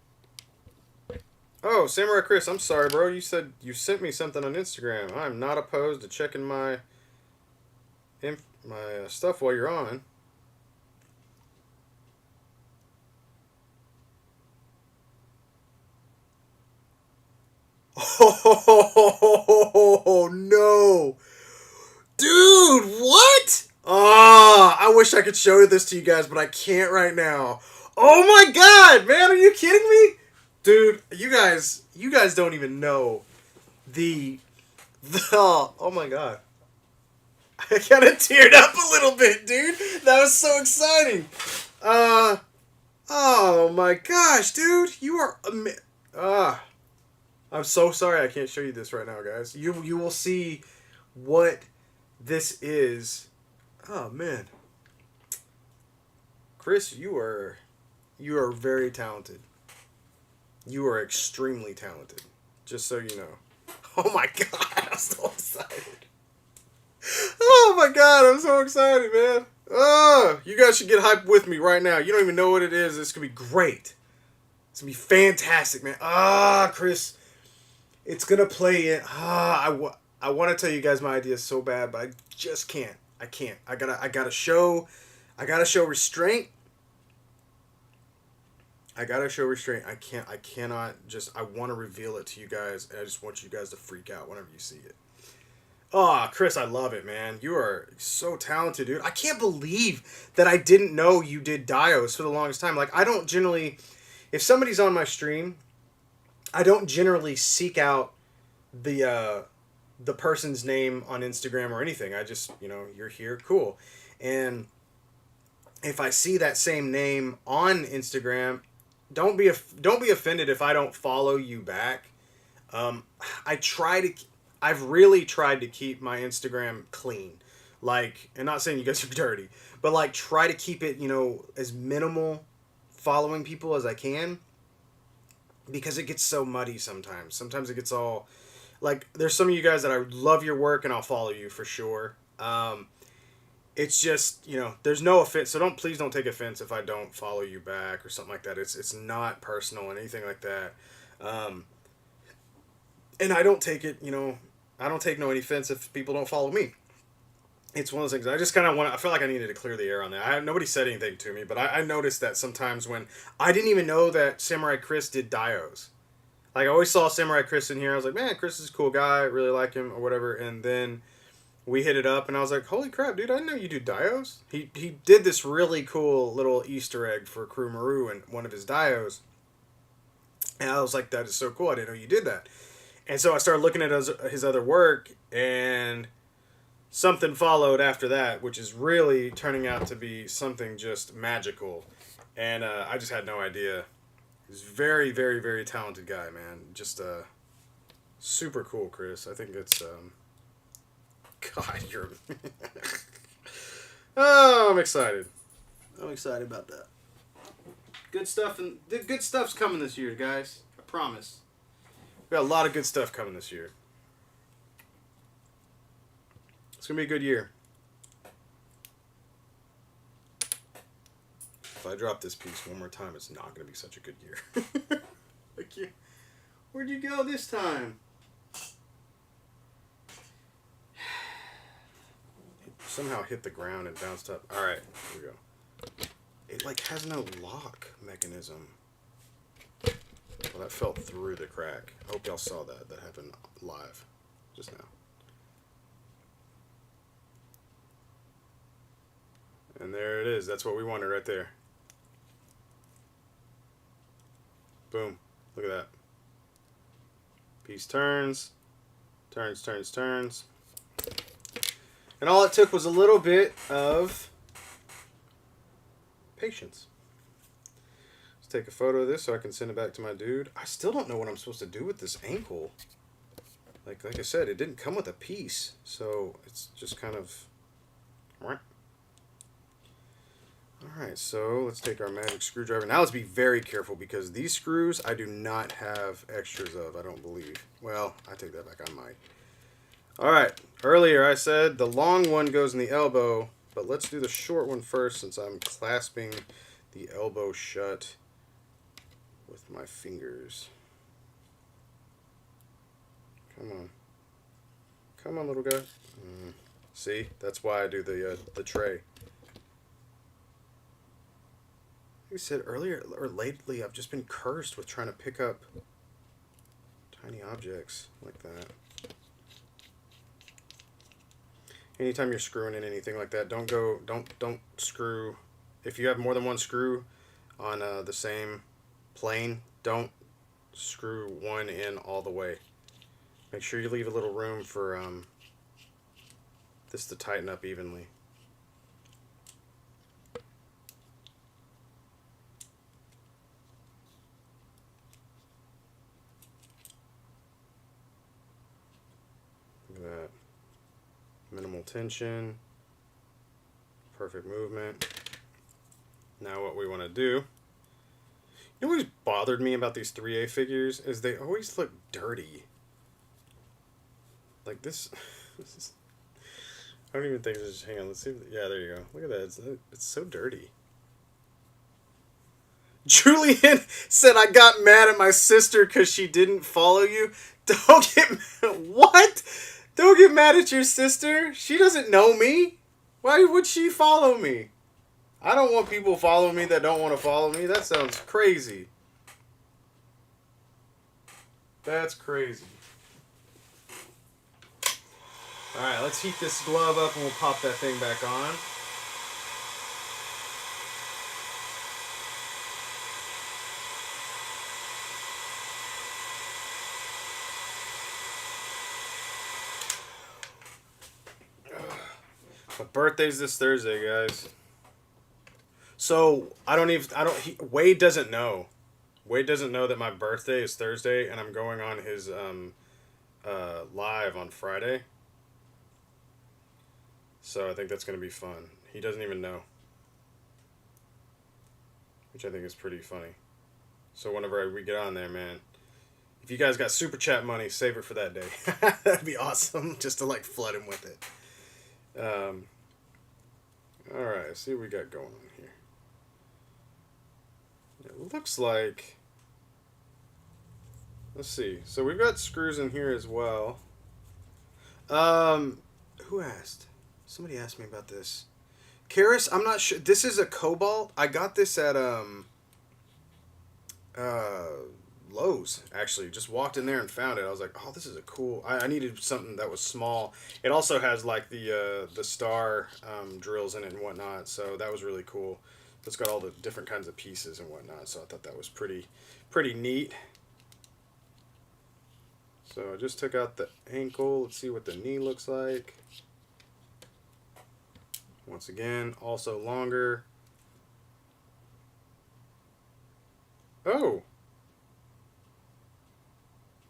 Oh, Samurai Chris, I'm sorry, bro. You said you sent me something on Instagram. I'm not opposed to checking my stuff while you're on. Oh no, dude! What? Ah, I wish I could show this to you guys, but I can't right now. Oh my god, man! Are you kidding me? Dude, you guys don't even know the oh my god. I kind of teared up a little bit, dude. That was so exciting. Uh, oh my gosh, dude. You are I'm so sorry I can't show you this right now, guys. You will see what this is. Oh man. Chris, you are very talented. You are extremely talented. Just so you know. Oh my god, I'm so excited. Oh my god, I'm so excited, man. Oh, you guys should get hyped with me right now. You don't even know what it is. It's gonna be great. It's gonna be fantastic, man. Ah, Chris, it's gonna play it. I want to tell you guys my ideas so bad, but I just can't. I can't. I gotta show restraint. I gotta show restraint. I cannot just. I want to reveal it to you guys, and I just want you guys to freak out whenever you see it. Oh, Chris, I love it, man. You are so talented, dude. I can't believe that I didn't know you did dios for the longest time. Like, I don't generally, if somebody's on my stream, I don't generally seek out the person's name on Instagram or anything. I just, you're here, cool. And if I see that same name on Instagram, don't be offended if I don't follow you back. I've really tried to keep my Instagram clean. Like, and not saying you guys are dirty, but like try to keep it, as minimal following people as I can. Because it gets so muddy sometimes. Sometimes it gets all, like, there's some of you guys that I love your work and I'll follow you for sure. It's just, there's no offense. So please don't take offense if I don't follow you back or something like that. It's not personal and anything like that. And I don't take it, I don't take no any offense if people don't follow me. It's one of those things. I just kind of I feel like I needed to clear the air on that. Nobody said anything to me, but I noticed that sometimes when I didn't even know that Samurai Chris did dios. Like, I always saw Samurai Chris in here. I was like, man, Chris is a cool guy. Really like him or whatever. And then we hit it up, and I was like, holy crap, dude, I didn't know you do dios. He did this really cool little Easter egg for Crewmaru in one of his dios. And I was like, that is so cool. I didn't know you did that. And so I started looking at his other work, and something followed after that, which is really turning out to be something just magical. And I just had no idea. He's a very, very, very talented guy, man. Just super cool, Chris. I think it's... God, you're... Oh, I'm excited. I'm excited about that. Good stuff, and the good stuff's coming this year, guys. I promise. We got a lot of good stuff coming this year. It's gonna be a good year. If I drop this piece one more time, it's not gonna be such a good year. Where'd you go this time? It somehow hit the ground and bounced up. All right, here we go. It like has no lock mechanism. Well, that fell through the crack. I hope y'all saw that. That happened live just now. And there it is. That's what we wanted right there. Boom. Look at that. Piece turns. Turns, turns, turns. And all it took was a little bit of patience. Let's take a photo of this so I can send it back to my dude. I still don't know what I'm supposed to do with this ankle. Like I said, it didn't come with a piece. So it's just kind of... Alright, so let's take our magic screwdriver. Now let's be very careful because these screws I do not have extras of, I don't believe. Well, I take that back, I might. Alright, earlier I said the long one goes in the elbow, but let's do the short one first since I'm clasping the elbow shut with my fingers. Come on. Come on, little guy. See, that's why I do the tray. Like I said earlier, or lately, I've just been cursed with trying to pick up tiny objects like that. Anytime you're screwing in anything like that, don't screw. If you have more than one screw on the same plane, don't screw one in all the way. Make sure you leave a little room for this to tighten up evenly. That minimal tension, perfect movement. Now what we want to do, you know what always bothered me about these 3A figures is they always look dirty. Like this is, I don't even think this is, hang on, let's see, yeah, there you go, look at that, it's so dirty. Julian said I got mad at my sister because she didn't follow you. Don't get mad. What? Don't get mad at your sister. She doesn't know me. Why would she follow me? I don't want people following me that don't want to follow me. That sounds crazy. That's crazy. Alright, let's heat this glove up and we'll pop that thing back on. My birthday's this Thursday, guys. So, Wade doesn't know. Wade doesn't know that my birthday is Thursday and I'm going on his live on Friday. So I think that's going to be fun. He doesn't even know. Which I think is pretty funny. So whenever we get on there, man, if you guys got super chat money, save it for that day. That'd be awesome, just to like flood him with it. Alright, let's see what we got going on here. It looks like... Let's see. So we've got screws in here as well. Who asked? Somebody asked me about this. Karis, I'm not sure. This is a Cobalt. I got this at Lowe's, actually. Just walked in there and found it. I was like, oh, this is a cool... I needed something that was small. It also has like the star drills in it and whatnot, so that was really cool. It's got all the different kinds of pieces and whatnot, so I thought that was pretty neat. So I just took out the ankle. Let's see what the knee looks like. Once again, also longer. Oh.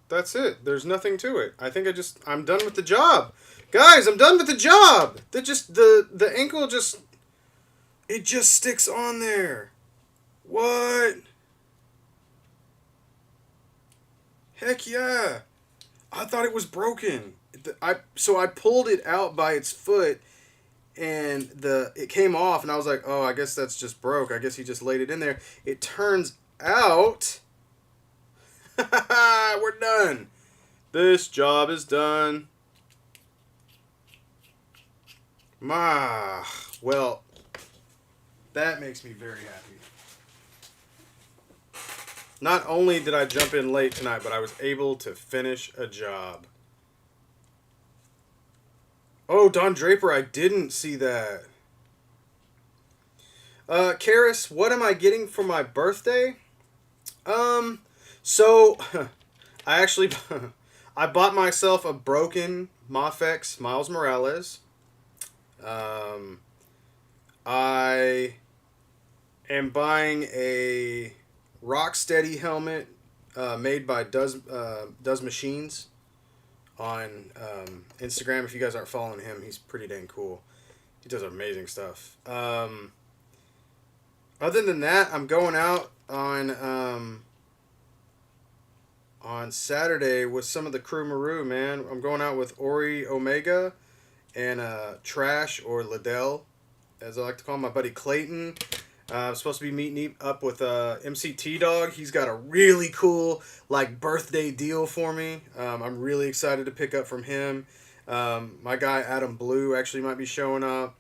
That's it. There's nothing to it. I think I'm done with the job. Guys, I'm done with the job. The ankle it just sticks on there. What? Heck yeah. I thought it was broken. So I pulled it out by its foot and it came off and I was like, oh, I guess that's just broke. I guess he just laid it in there. It turns out we're done. This job is done. Well, that makes me very happy. Not only did I jump in late tonight, but I was able to finish a job. Oh, Don Draper, I didn't see that. Karis, what am I getting for my birthday? So, I actually, I bought myself a broken Mafex Miles Morales. I am buying a Rocksteady helmet made by Does Machines on Instagram. If you guys aren't following him, he's pretty dang cool. He does amazing stuff. Other than that, I'm going out on Saturday with some of the Crewmaru, man. I'm going out with Ori Omega and Trash, or Liddell, as I like to call him, my buddy Clayton. I'm supposed to be meeting up with MCT Dog. He's got a really cool birthday deal for me. I'm really excited to pick up from him. My guy Adam Blue actually might be showing up.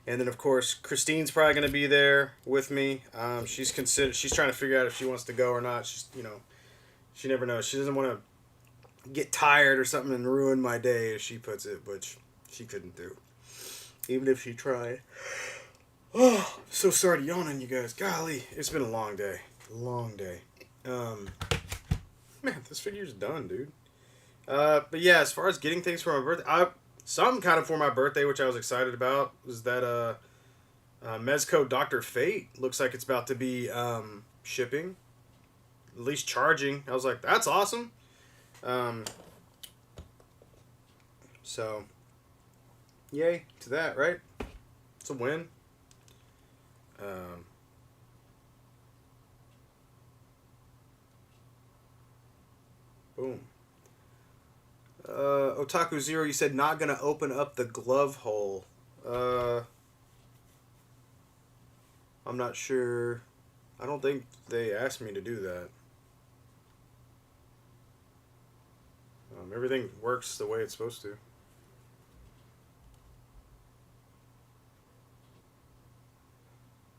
And then, of course, Christine's probably going to be there with me. She's trying to figure out if she wants to go or not. She never knows. She doesn't want to get tired or something and ruin my day, as she puts it, which she couldn't do, even if she tried. Oh, so sorry to yawn on you guys. Golly, it's been a long day. Long day. Man, this figure's done, dude. But yeah, as far as getting things for my birthday, something kind of for my birthday, which I was excited about, was that Mezco Dr. Fate looks like it's about to be shipping. At least charging. I was like, that's awesome. So, yay to that, right? It's a win. Boom. Otaku Zero, you said not gonna open up the glove hole. I'm not sure. I don't think they asked me to do that. Everything works the way it's supposed to.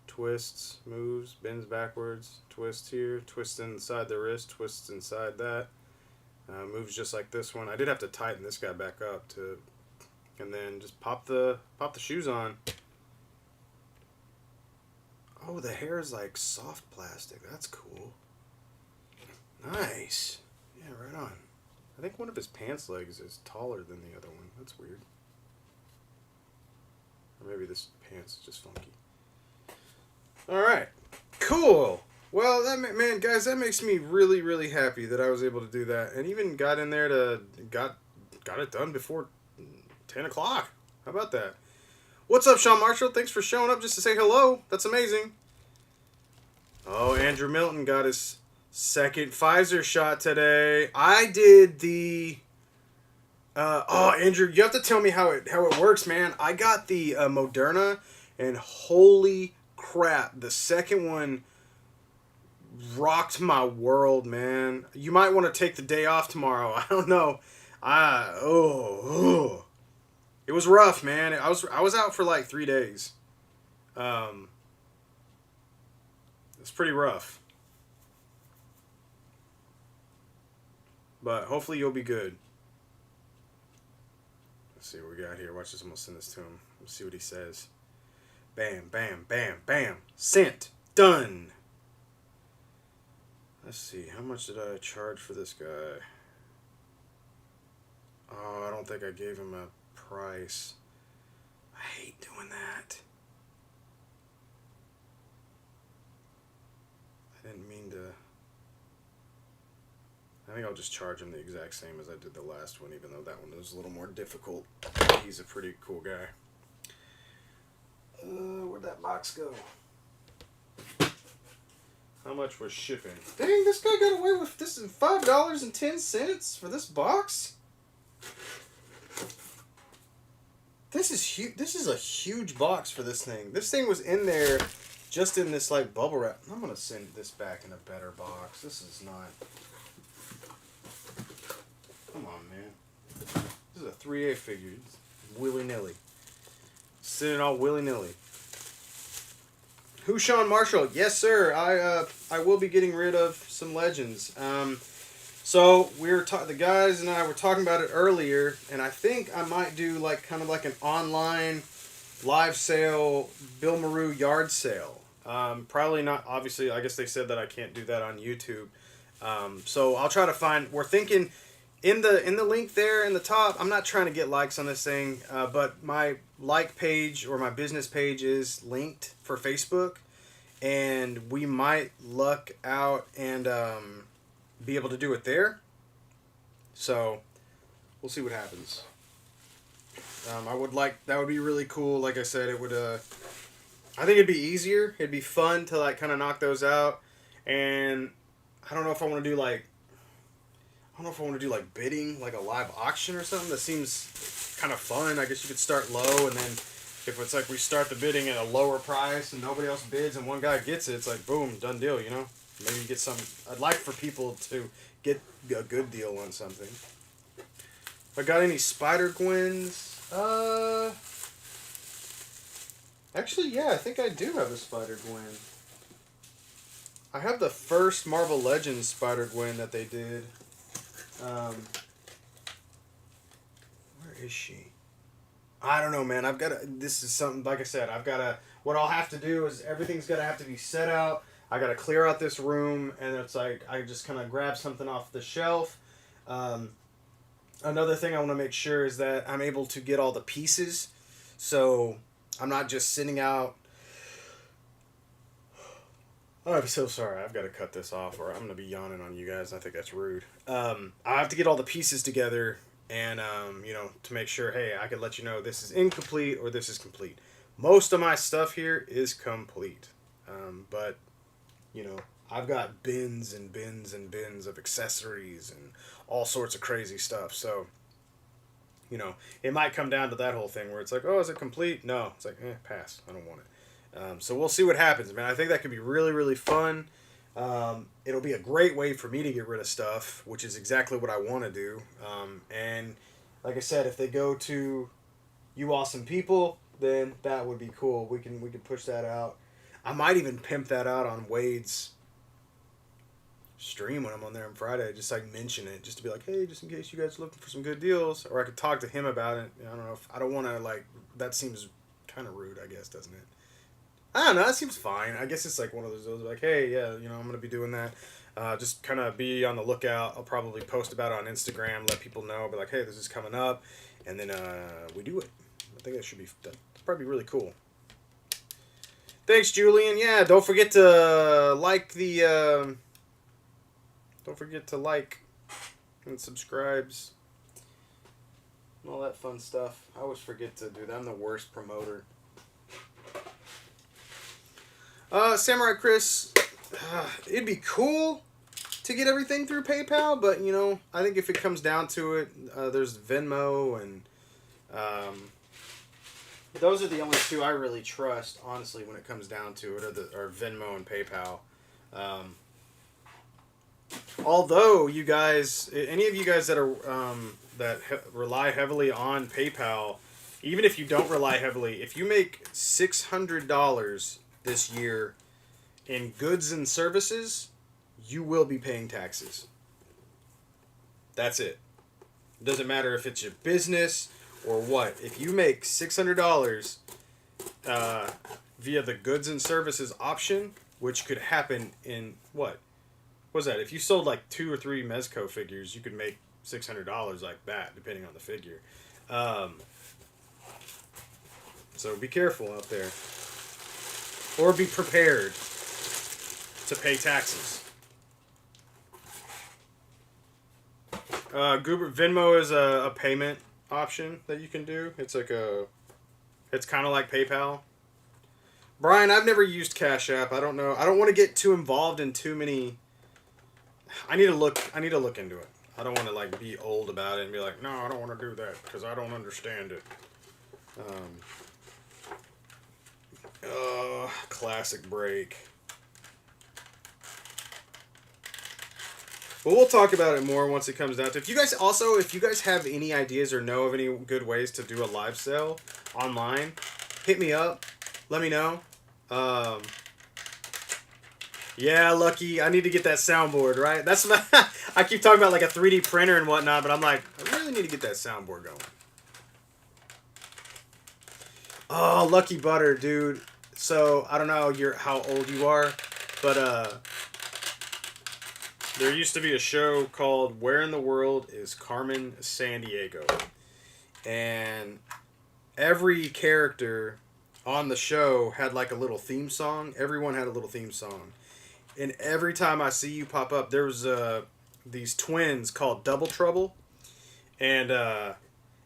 Twists, moves, bends backwards, twists here, twists inside the wrist, twists inside that. Moves just like this one. I did have to tighten this guy back up and then just pop the shoes on. Oh, the hair is like soft plastic. That's cool. Nice. Yeah, right on. I think one of his pants legs is taller than the other one. That's weird. Or maybe this pants is just funky. Alright. Cool. Well, man, guys, that makes me really, really happy that I was able to do that. And even got in there got it done before 10 o'clock. How about that? What's up, Sean Marshall? Thanks for showing up just to say hello. That's amazing. Oh, Andrew Milton got his second Pfizer shot today. I did the... Andrew, you have to tell me how it works, man. I got the Moderna, and holy crap, the second one rocked my world, man. You might want to take the day off tomorrow. I don't know. It was rough, man. I was out for like 3 days. It's pretty rough. But hopefully you'll be good. Let's see what we got here. Watch this. I'm going to send this to him. Let's see what he says. Bam, bam, bam, bam. Sent. Done. Let's see. How much did I charge for this guy? Oh, I don't think I gave him a price. I hate doing that. I didn't mean to. I think I'll just charge him the exact same as I did the last one, even though that one was a little more difficult. He's a pretty cool guy. Where'd that box go? How much was shipping? Dang, this guy got away with this. Is $5.10 for this box? This is huge. This is a huge box for this thing. This thing was in there, just in this like bubble wrap. I'm gonna send this back in a better box. This is not. Come on, man. This is a 3A figure. Willy nilly. Send it all willy nilly. Hushan Marshall, yes sir. I will be getting rid of some legends. So we were the guys and I were talking about it earlier, and I think I might do like kind of like an online live sale, Bill Maru yard sale. Probably not. Obviously, I guess they said that I can't do that on YouTube. So I'll try to find. We're thinking in the link there in the top. I'm not trying to get likes on this thing, but my like page or my business page is linked for Facebook, and we might luck out and be able to do it there. So we'll see what happens. I would like that would be really cool. Like I said, it would. I think it'd be easier. It'd be fun to like kind of knock those out, and I don't know if I want to do like. I don't know if I want to do like bidding, like a live auction or something. That seems kind of fun. I guess you could start low, and then if it's like we start the bidding at a lower price and nobody else bids and one guy gets it, it's like boom, done deal. You know, maybe you get some. I'd like for people to get a good deal on something. I got any Spider Gwens? Actually, yeah, I think I do have a Spider Gwen. I have the first Marvel Legends Spider Gwen that they did. Where is she? I don't know, man. This is something, like I said, what I'll have to do is everything's gotta have to be set out. I gotta clear out this room, and it's like, I just kind of grab something off the shelf. Another thing I want to make sure is that I'm able to get all the pieces, so I'm not just sitting out. Oh, I'm so sorry. I've got to cut this off, or I'm going to be yawning on you guys. I think that's rude. I have to get all the pieces together, and to make sure, hey, I can let you know this is incomplete or this is complete. Most of my stuff here is complete, but I've got bins and bins and bins of accessories and all sorts of crazy stuff. So, it might come down to that whole thing where it's like, oh, is it complete? No. It's like, pass. I don't want it. So we'll see what happens, man. I think that could be really, really fun. It'll be a great way for me to get rid of stuff, which is exactly what I want to do. And like I said, if they go to You Awesome People, then that would be cool. We can push that out. I might even pimp that out on Wade's stream when I'm on there on Friday, just like mention it, just to be like, hey, just in case you guys are looking for some good deals, or I could talk to him about it. I don't know if I don't want to like that seems kind of rude, I guess, doesn't it? I don't know. That seems fine. I guess it's like one of those like, hey, yeah, I'm gonna be doing that. Just kind of be on the lookout. I'll probably post about it on Instagram, let people know, be like, hey, this is coming up, and then we do it. I think that's probably really cool. Thanks, Julian. Yeah, don't forget to like the. Don't forget to like and subscribes and all that fun stuff. I always forget to do that. I'm the worst promoter. Samurai Chris, it'd be cool to get everything through PayPal, but I think if it comes down to it, there's Venmo, and those are the only two I really trust, honestly, when it comes down to it, are Venmo and PayPal. Although you guys, any of you guys that are rely heavily on PayPal, even if you don't rely heavily, if you make $600 this year in goods and services, you will be paying taxes. That's it. It doesn't matter if it's your business or what. If you make $600 via the goods and services option, which could happen in what? What's that? If you sold like 2 or 3 Mezco figures, you could make $600 like that, depending on the figure. So be careful out there. Or be prepared to pay taxes. Venmo is a payment option that you can do. It's kind of like PayPal. Brian, I've never used Cash App. I don't know. I don't want to get too involved in too many. I need to look into it. I don't want to like be old about it and be like, no, I don't want to do that because I don't understand it. Classic break. But we'll talk about it more once it comes down to. If you guys have any ideas or know of any good ways to do a live sale online, hit me up. Let me know. Yeah, Lucky. I need to get that soundboard, right? That's my, I keep talking about like a 3D printer and whatnot, but I'm like, I really need to get that soundboard going. Oh, Lucky Butter, dude. So I don't know how old you are, but there used to be a show called Where in the World is Carmen Sandiego, and every character on the show had like a little theme song. Everyone had a little theme song. And every time I see you pop up, there was these twins called Double Trouble. And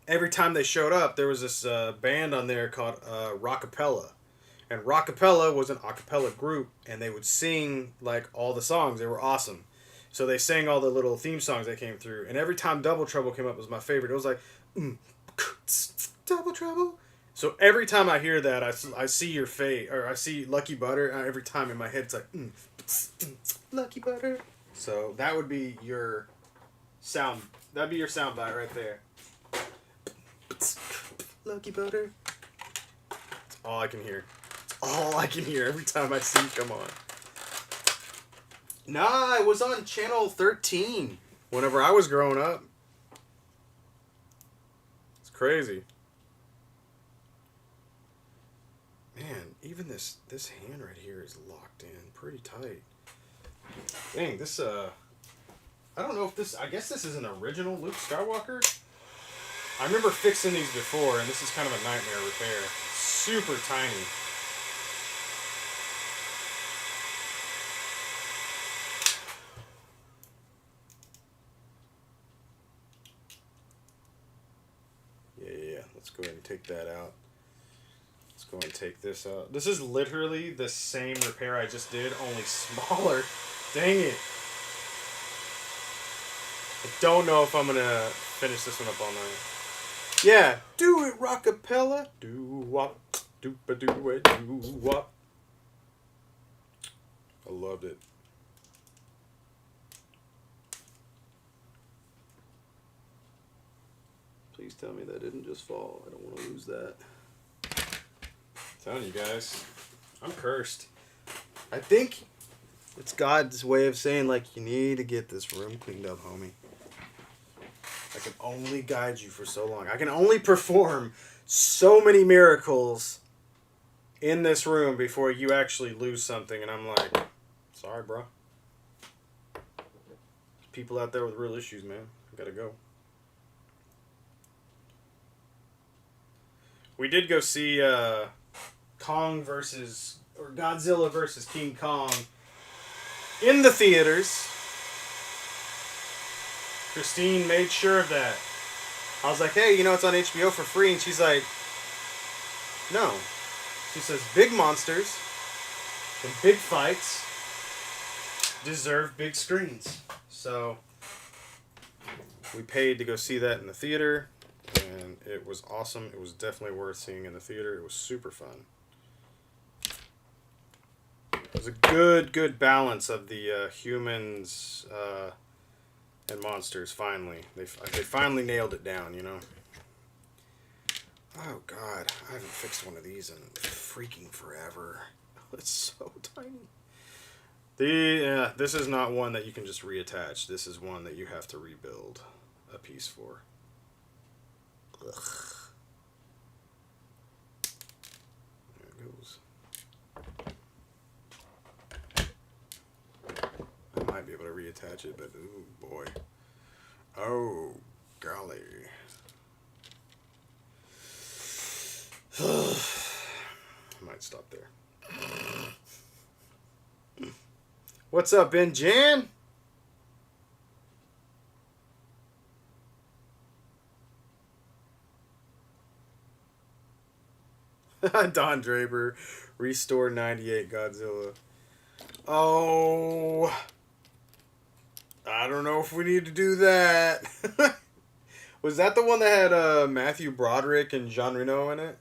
every time they showed up, there was this band on there called Rockapella. And Rockapella was an acapella group, and they would sing like all the songs. They were awesome. So they sang all the little theme songs that came through. And every time Double Trouble came up, was my favorite. It was like, Double Trouble. So every time I hear that, I see your face, or I see Lucky Butter, and every time in my head it's like, Lucky Butter. So that would be your sound. That'd be your sound bite right there. Lucky Butter. That's all I can hear. It's all I can hear every time I see you come on. Nah, it was on channel 13 whenever I was growing up. It's crazy. Man, even this hand right here is locked in pretty tight. Dang, this I don't know if this, I guess this is an original Luke Skywalker. I remember fixing these before, and this is kind of a nightmare repair. Super tiny. Yeah. Let's go ahead and take that out. Let's go and take this out. This is literally the same repair I just did, only smaller. Dang it. I don't know if I'm going to finish this one up all night. Yeah. Do it, Rockapella. Do-wop. Do-ba-do-it. Do-wop. I loved it. Please tell me that didn't just fall. I don't want to lose that. I'm telling you guys, I'm cursed. I think it's God's way of saying, like, you need to get this room cleaned up, homie. I can only guide you for so long. I can only perform so many miracles in this room before you actually lose something. And I'm like, sorry, bro. There's people out there with real issues, man. I gotta go. We did go see Godzilla versus King Kong in the theaters. Christine made sure of that. I was like, hey, it's on HBO for free. And she's like, no. She says, big monsters and big fights deserve big screens. So we paid to go see that in the theater. And it was awesome. It was definitely worth seeing in the theater. It was super fun. It was a good balance of the humans and monsters, finally. They finally nailed it down, Oh, God. I haven't fixed one of these in freaking forever. It's so tiny. This is not one that you can just reattach. This is one that you have to rebuild a piece for. Ugh. There it goes. I might be able to reattach it, but oh boy. Oh, golly. I might stop there. What's up, Ben Jan? Don Draper, Restore 98 Godzilla. Oh, I don't know if we need to do that. Was that the one that had Matthew Broderick and Jean Reno in it?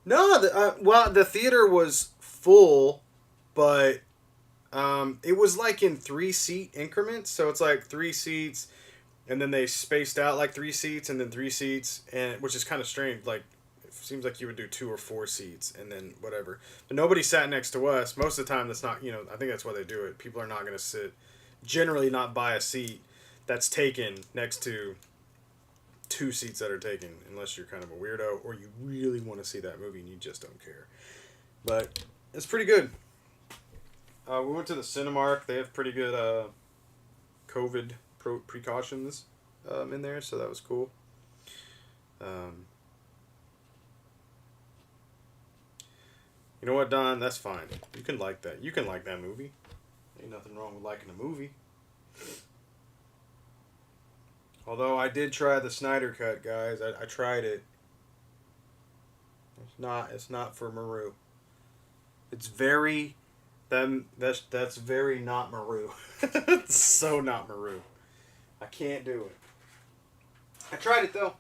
No, the theater was full, but it was like in 3-seat increments. So it's like 3 seats, and then they spaced out like 3 seats, and then 3 seats, and which is kind of strange. Like, seems like you would do 2 or 4 seats and then whatever. But nobody sat next to us. Most of the time, that's not, I think that's why they do it. People are not going to generally not buy a seat that's taken next to 2 seats that are taken, unless you're kind of a weirdo or you really want to see that movie and you just don't care. But it's pretty good. We went to the Cinemark. They have pretty good COVID precautions in there, so that was cool. You know what, Don? That's fine. You can like that. You can like that movie. Ain't nothing wrong with liking a movie. Although I did try the Snyder Cut, guys. I tried it. It's not for Maru. It's very that's very not Maru. It's so not Maru. I can't do it. I tried it though.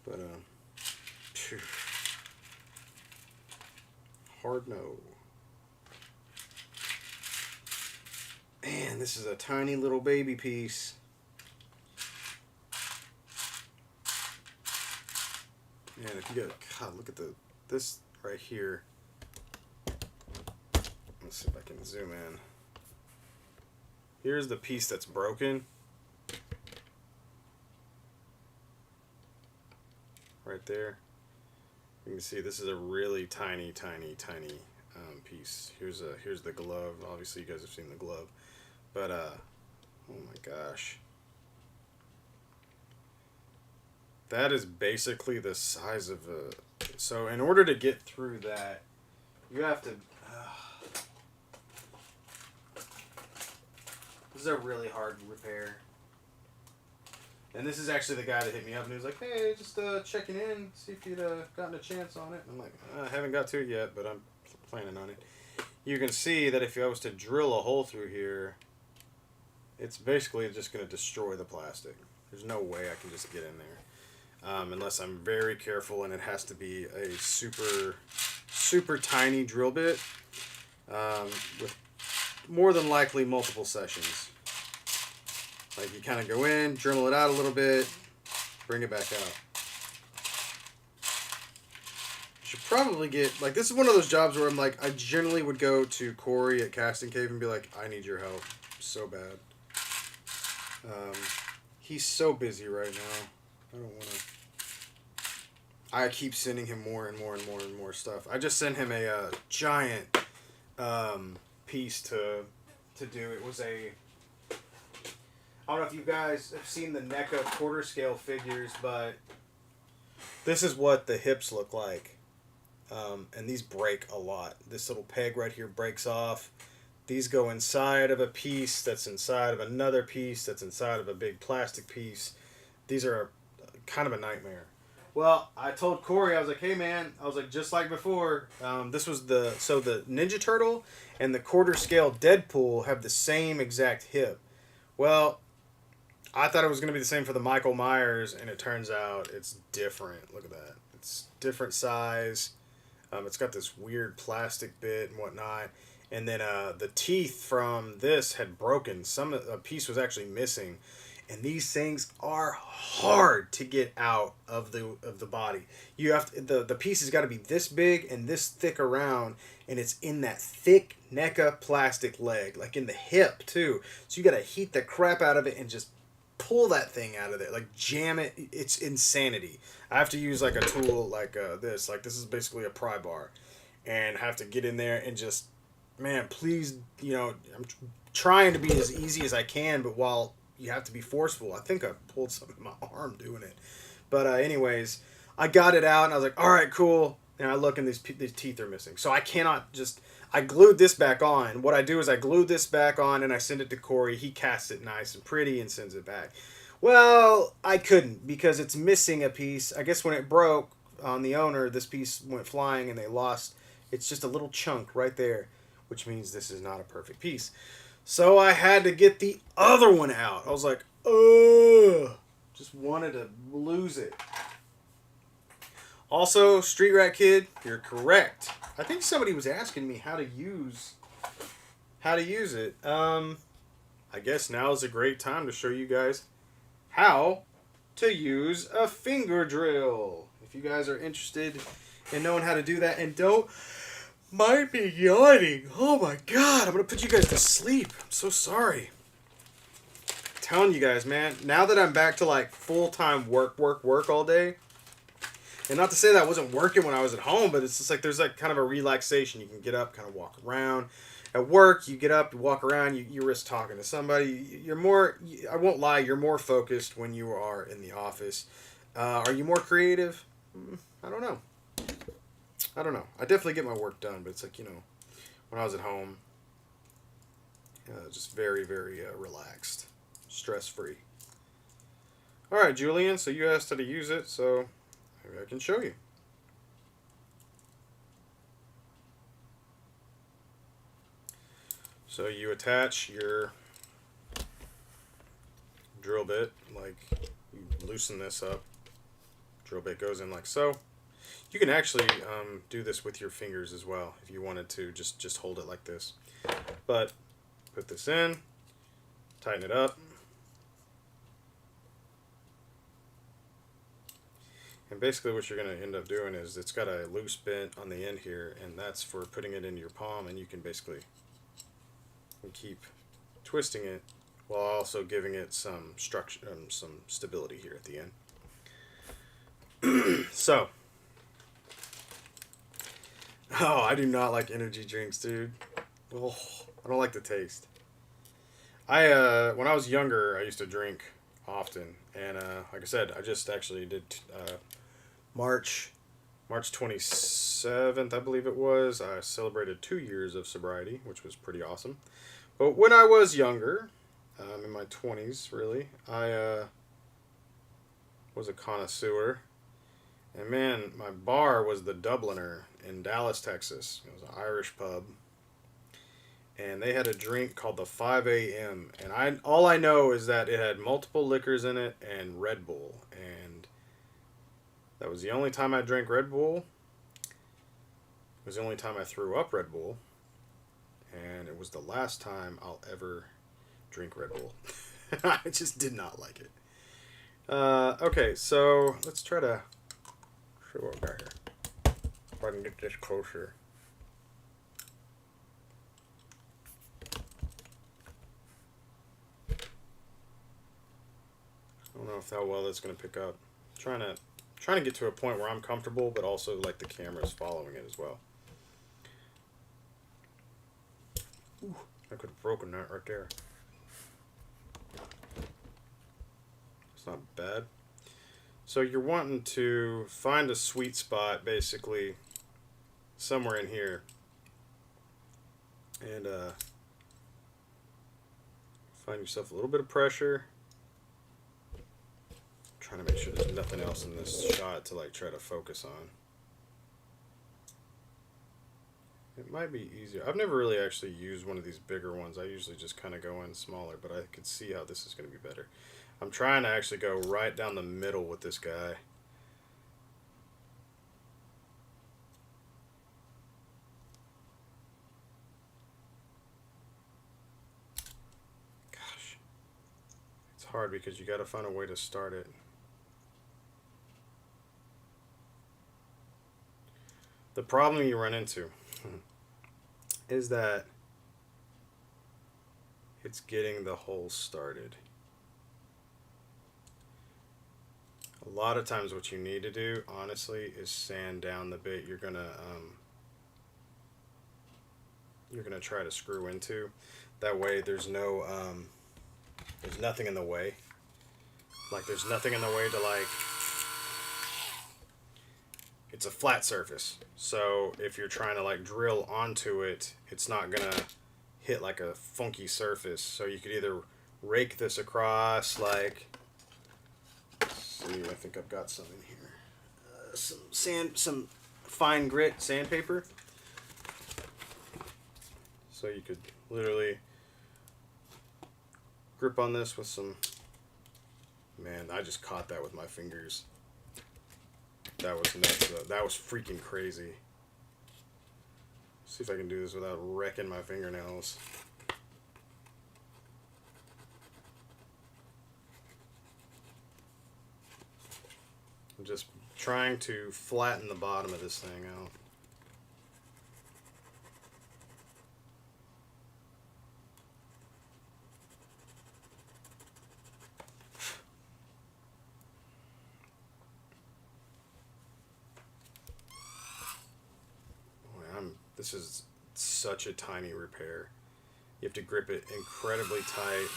But hard no. Man, this is a tiny little baby piece. Man, if you go, God, look at this right here. Let's see if I can zoom in. Here's the piece that's broken. Right there. You can see this is a really tiny piece. Here's the glove. Obviously, you guys have seen the glove. But, oh my gosh. That is basically the size of a... So, in order to get through that, you have to... This is a really hard repair. And this is actually the guy that hit me up and he was like, hey, just checking in, see if you'd gotten a chance on it. And I'm like, I haven't got to it yet, but I'm planning on it. You can see that if I was to drill a hole through here, it's basically just going to destroy the plastic. There's no way I can just get in there. Unless I'm very careful, and it has to be a super tiny drill bit with more than likely multiple sessions. Like you kind of go in, dremel it out a little bit, bring it back out. You should probably get, like, this is one of those jobs where I'm like, I generally would go to Corey at Casting Cave and be like, I need your help so bad. He's so busy right now. I don't want to. I keep sending him more and more stuff. I just sent him a giant piece to do. It was a... I don't know if you guys have seen the NECA quarter scale figures, but this is what the hips look like. And these break a lot. This little peg right here breaks off. These go inside of a piece that's inside of another piece that's inside of a big plastic piece. These are kind of a nightmare. Well, I told Corey, I was like, hey man, I was like, just like before, this was the Ninja Turtle and the quarter scale Deadpool have the same exact hip. Well, I thought it was going to be the same for the Michael Myers, and it turns out it's different. Look at that. It's different size. It's got this weird plastic bit and whatnot. And then the teeth from this had broken. A piece was actually missing. And these things are hard to get out of the body. You have to, the piece has got to be this big and this thick around, and it's in that thick NECA plastic leg, like in the hip too. So you got to heat the crap out of it and just pull that thing out of there, like jam it. It's insanity. I have to use like a tool like this. Like this is basically a pry bar, and have to get in there and just, man, please, I'm trying to be as easy as I can, but while you have to be forceful. I think I pulled something in my arm doing it. But anyways, I got it out and I was like, all right, cool. And I look and these teeth are missing. So I cannot just... I glued this back on. What I do is I glue this back on and I send it to Corey. He casts it nice and pretty and sends it back. Well, I couldn't because it's missing a piece. I guess when it broke on the owner, this piece went flying and they lost. It's just a little chunk right there, which means this is not a perfect piece. So I had to get the other one out. I was like, ugh. Just wanted to lose it. Also, Street Rat Kid, you're correct. I think somebody was asking me how to use it. I I guess now is a great time to show you guys how to use a finger drill. If you guys are interested in knowing how to do that and don't mind me yawning. Oh my god, I'm going to put you guys to sleep. I'm so sorry. I'm telling you guys, man, now that I'm back to like full-time work all day, and not to say that I wasn't working when I was at home, but it's just like there's like kind of a relaxation. You can get up, kind of walk around. At work, you get up, you walk around, you risk talking to somebody. You're more, I won't lie, you're more focused when you are in the office. Are you more creative? I don't know. I definitely get my work done, but it's like, you know, when I was at home, just very, very relaxed, stress-free. All right, Julian, so you asked how to use it, so maybe I can show you. So you attach your drill bit, like you loosen this up. Drill bit goes in like so. You can actually do this with your fingers as well if you wanted to. Just hold it like this. But put this in, tighten it up. And basically what you're going to end up doing is it's got a loose bit on the end here, and that's for putting it in your palm, and you can basically keep twisting it while also giving it some structure, some stability here at the end. So, I do not like energy drinks, dude. Oh, I don't like the taste. When I was younger, I used to drink often, and like I said, I just actually did March 27th, I believe it was. I celebrated 2 years of sobriety, which was pretty awesome. But when I was younger, in my 20s, really, I was a connoisseur. And man, my bar was the Dubliner in Dallas, Texas. It was an Irish pub. And they had a drink called the 5 a.m. And all I know is that it had multiple liquors in it and Red Bull. And that was the only time I drank Red Bull. It was the only time I threw up Red Bull. And it was the last time I'll ever drink Red Bull. I just did not like it. Okay, so let's try to show what we got here. If I can get this closer. I don't know if how well that's going to pick up. Trying to get to a point where I'm comfortable, but also like the camera's following it as well. Ooh, I could have broken that right there. It's not bad. So you're wanting to find a sweet spot, basically, somewhere in here. And find yourself a little bit of pressure. Trying to make sure there's nothing else in this shot to like try to focus on. It might be easier. I've never really actually used one of these bigger ones. I usually just kind of go in smaller, but I could see how this is going to be better. I'm trying to actually go right down the middle with this guy. Gosh. It's hard because you got to find a way to start it. The problem you run into is that it's getting the hole started. A lot of times what you need to do, honestly, is sand down the bit you're gonna try to screw into. That way there's no there's nothing in the way. Like there's nothing in the way to like, it's a flat surface. So if you're trying to like drill onto it, it's not gonna hit like a funky surface. So you could either rake this across like, let's see, I think I've got some in here. Some fine grit sandpaper. So you could literally grip on this with some, man, I just caught that with my fingers. That was nuts. That was freaking crazy. See if I can do this without wrecking my fingernails. I'm just trying to flatten the bottom of this thing out. This is such a tiny repair. You have to grip it incredibly tight.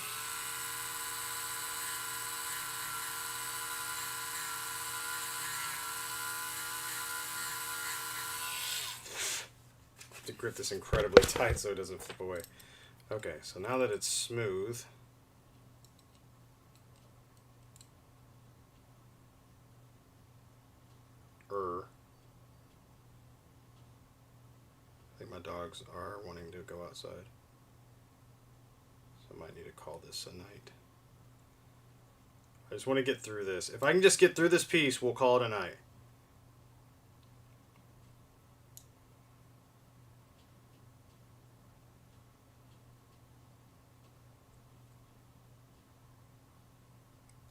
You have to grip this incredibly tight so it doesn't flip away. Okay, so now that it's smooth, I think my dogs are wanting to go outside. So I might need to call this a night. I just want to get through this. If I can just get through this piece, we'll call it a night.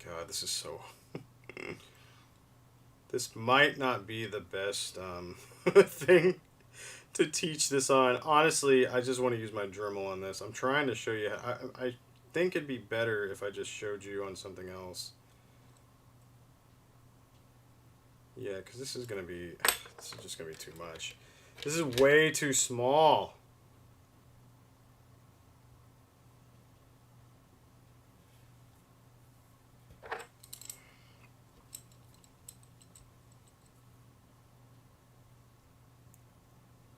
God, this is so... This might not be the best thing to teach this on. Honestly, I just want to use my Dremel on this. I'm trying to show you. I think it'd be better if I just showed you on something else. Yeah, because this is just going to be too much. This is way too small.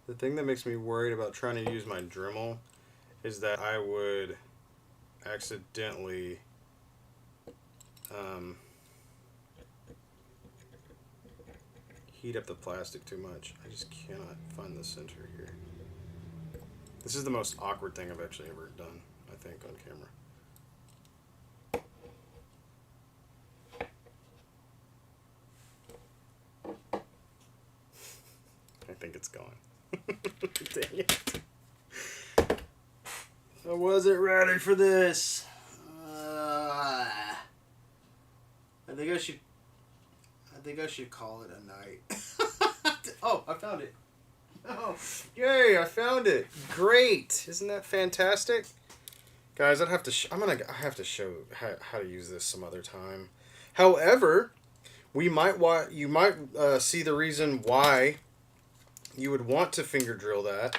The thing that makes me worried about trying to use my Dremel is that I would accidentally heat up the plastic too much. I just cannot find the center here. This is the most awkward thing I've actually ever done, I think, on camera. I think it's gone. Dang it. I wasn't ready for this. I think I should call it a night. Oh, I found it. Oh, yay, I found it. Great. Isn't that fantastic? Guys, I have to show how to use this some other time. However, you might see the reason why you would want to finger drill that.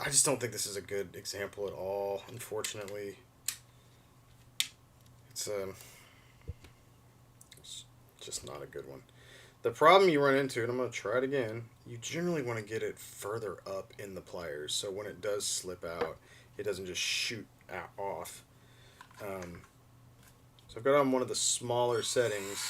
I just don't think this is a good example at all, unfortunately. It's just not a good one. The problem you run into, and I'm going to try it again, you generally want to get it further up in the pliers, so when it does slip out, it doesn't just shoot off. So I've got on one of the smaller settings.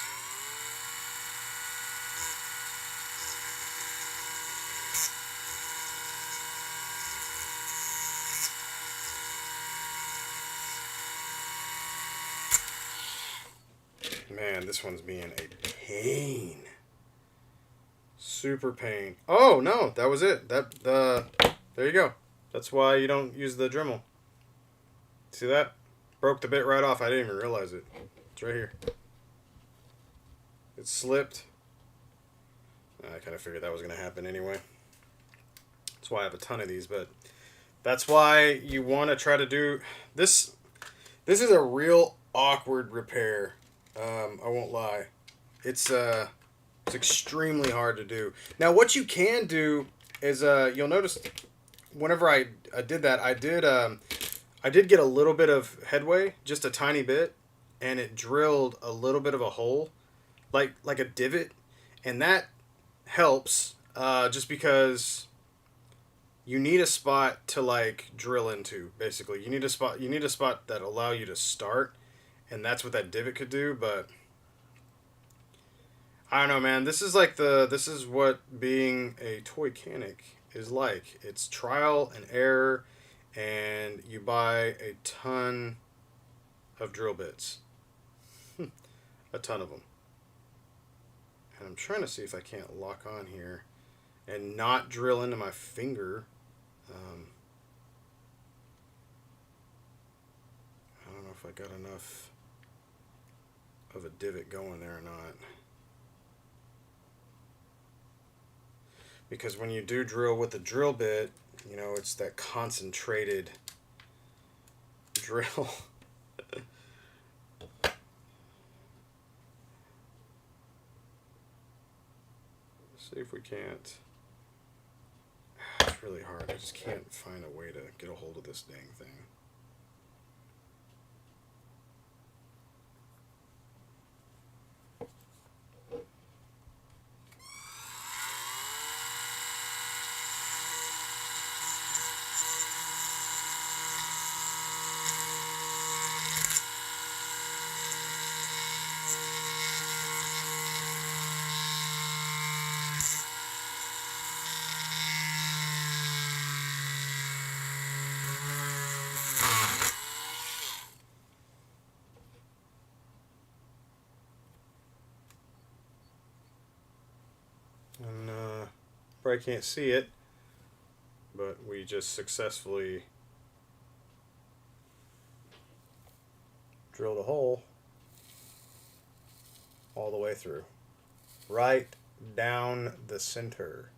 Man, this one's being a pain. Super pain. Oh, no, that was it. There you go. That's why you don't use the Dremel. See that? Broke the bit right off. I didn't even realize it. It's right here. It slipped. I kind of figured that was going to happen anyway. That's why I have a ton of these, but that's why you want to try to do this. This is a real awkward repair. I won't lie. It's extremely hard to do. Now, what you can do is you'll notice whenever I did that, I did get a little bit of headway, just a tiny bit, and it drilled a little bit of a hole, like a divot, and that helps just because you need a spot to like drill into. Basically, you need a spot that allow you to start. And that's what that divot could do, but I don't know, man. This is what being a toy mechanic is like. It's trial and error, and you buy a ton of drill bits. A ton of them. And I'm trying to see if I can't lock on here and not drill into my finger. I don't know if I got enough of a divot going there or not. because when you do drill with a drill bit, you know, it's that concentrated drill. See if we can't. It's really hard. I just can't find a way to get a hold of this dang thing. And probably can't see it, but we just successfully drilled a hole all the way through, right down the center.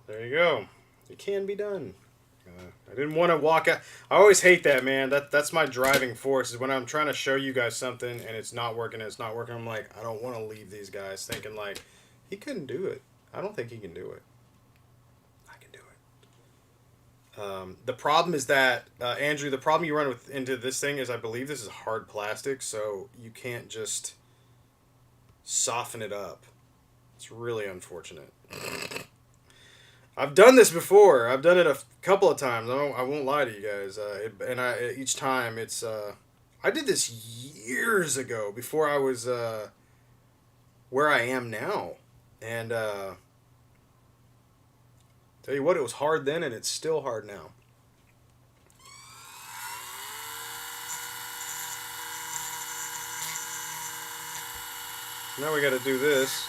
There you go. It can be done. I didn't want to walk out. I always hate that, man. That's my driving force, is when I'm trying to show you guys something and it's not working. I'm like, I don't want to leave these guys thinking like, he couldn't do it. I don't think he can do it. I can do it. The problem is that, Andrew, the problem you run into this thing is, I believe this is hard plastic, so you can't just soften it up. It's really unfortunate. I've done this before. I've done it a couple of times. I won't lie to you guys. Each time it's. I did this years ago, before I was where I am now, and tell you what, it was hard then, and it's still hard now. Now we got to do this.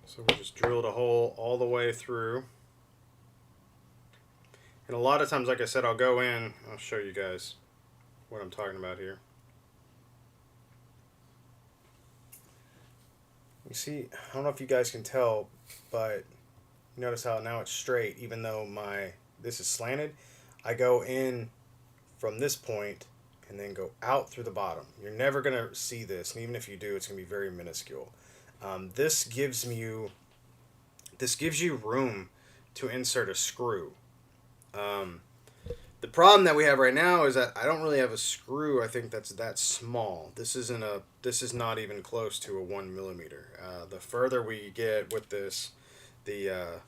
So we just drilled a hole all the way through. And a lot of times, like I said, I'll go in, I'll show you guys what I'm talking about here. You see, I don't know if you guys can tell, but notice how now it's straight, even though this is slanted. I go in from this point and then go out through the bottom. You're never going to see this, and even if you do, it's going to be very minuscule. This gives you room to insert a screw. The problem that we have right now is that I don't really have a screw, I think, that's that small. This is not even close to a 1 millimeter. The further we get with this, the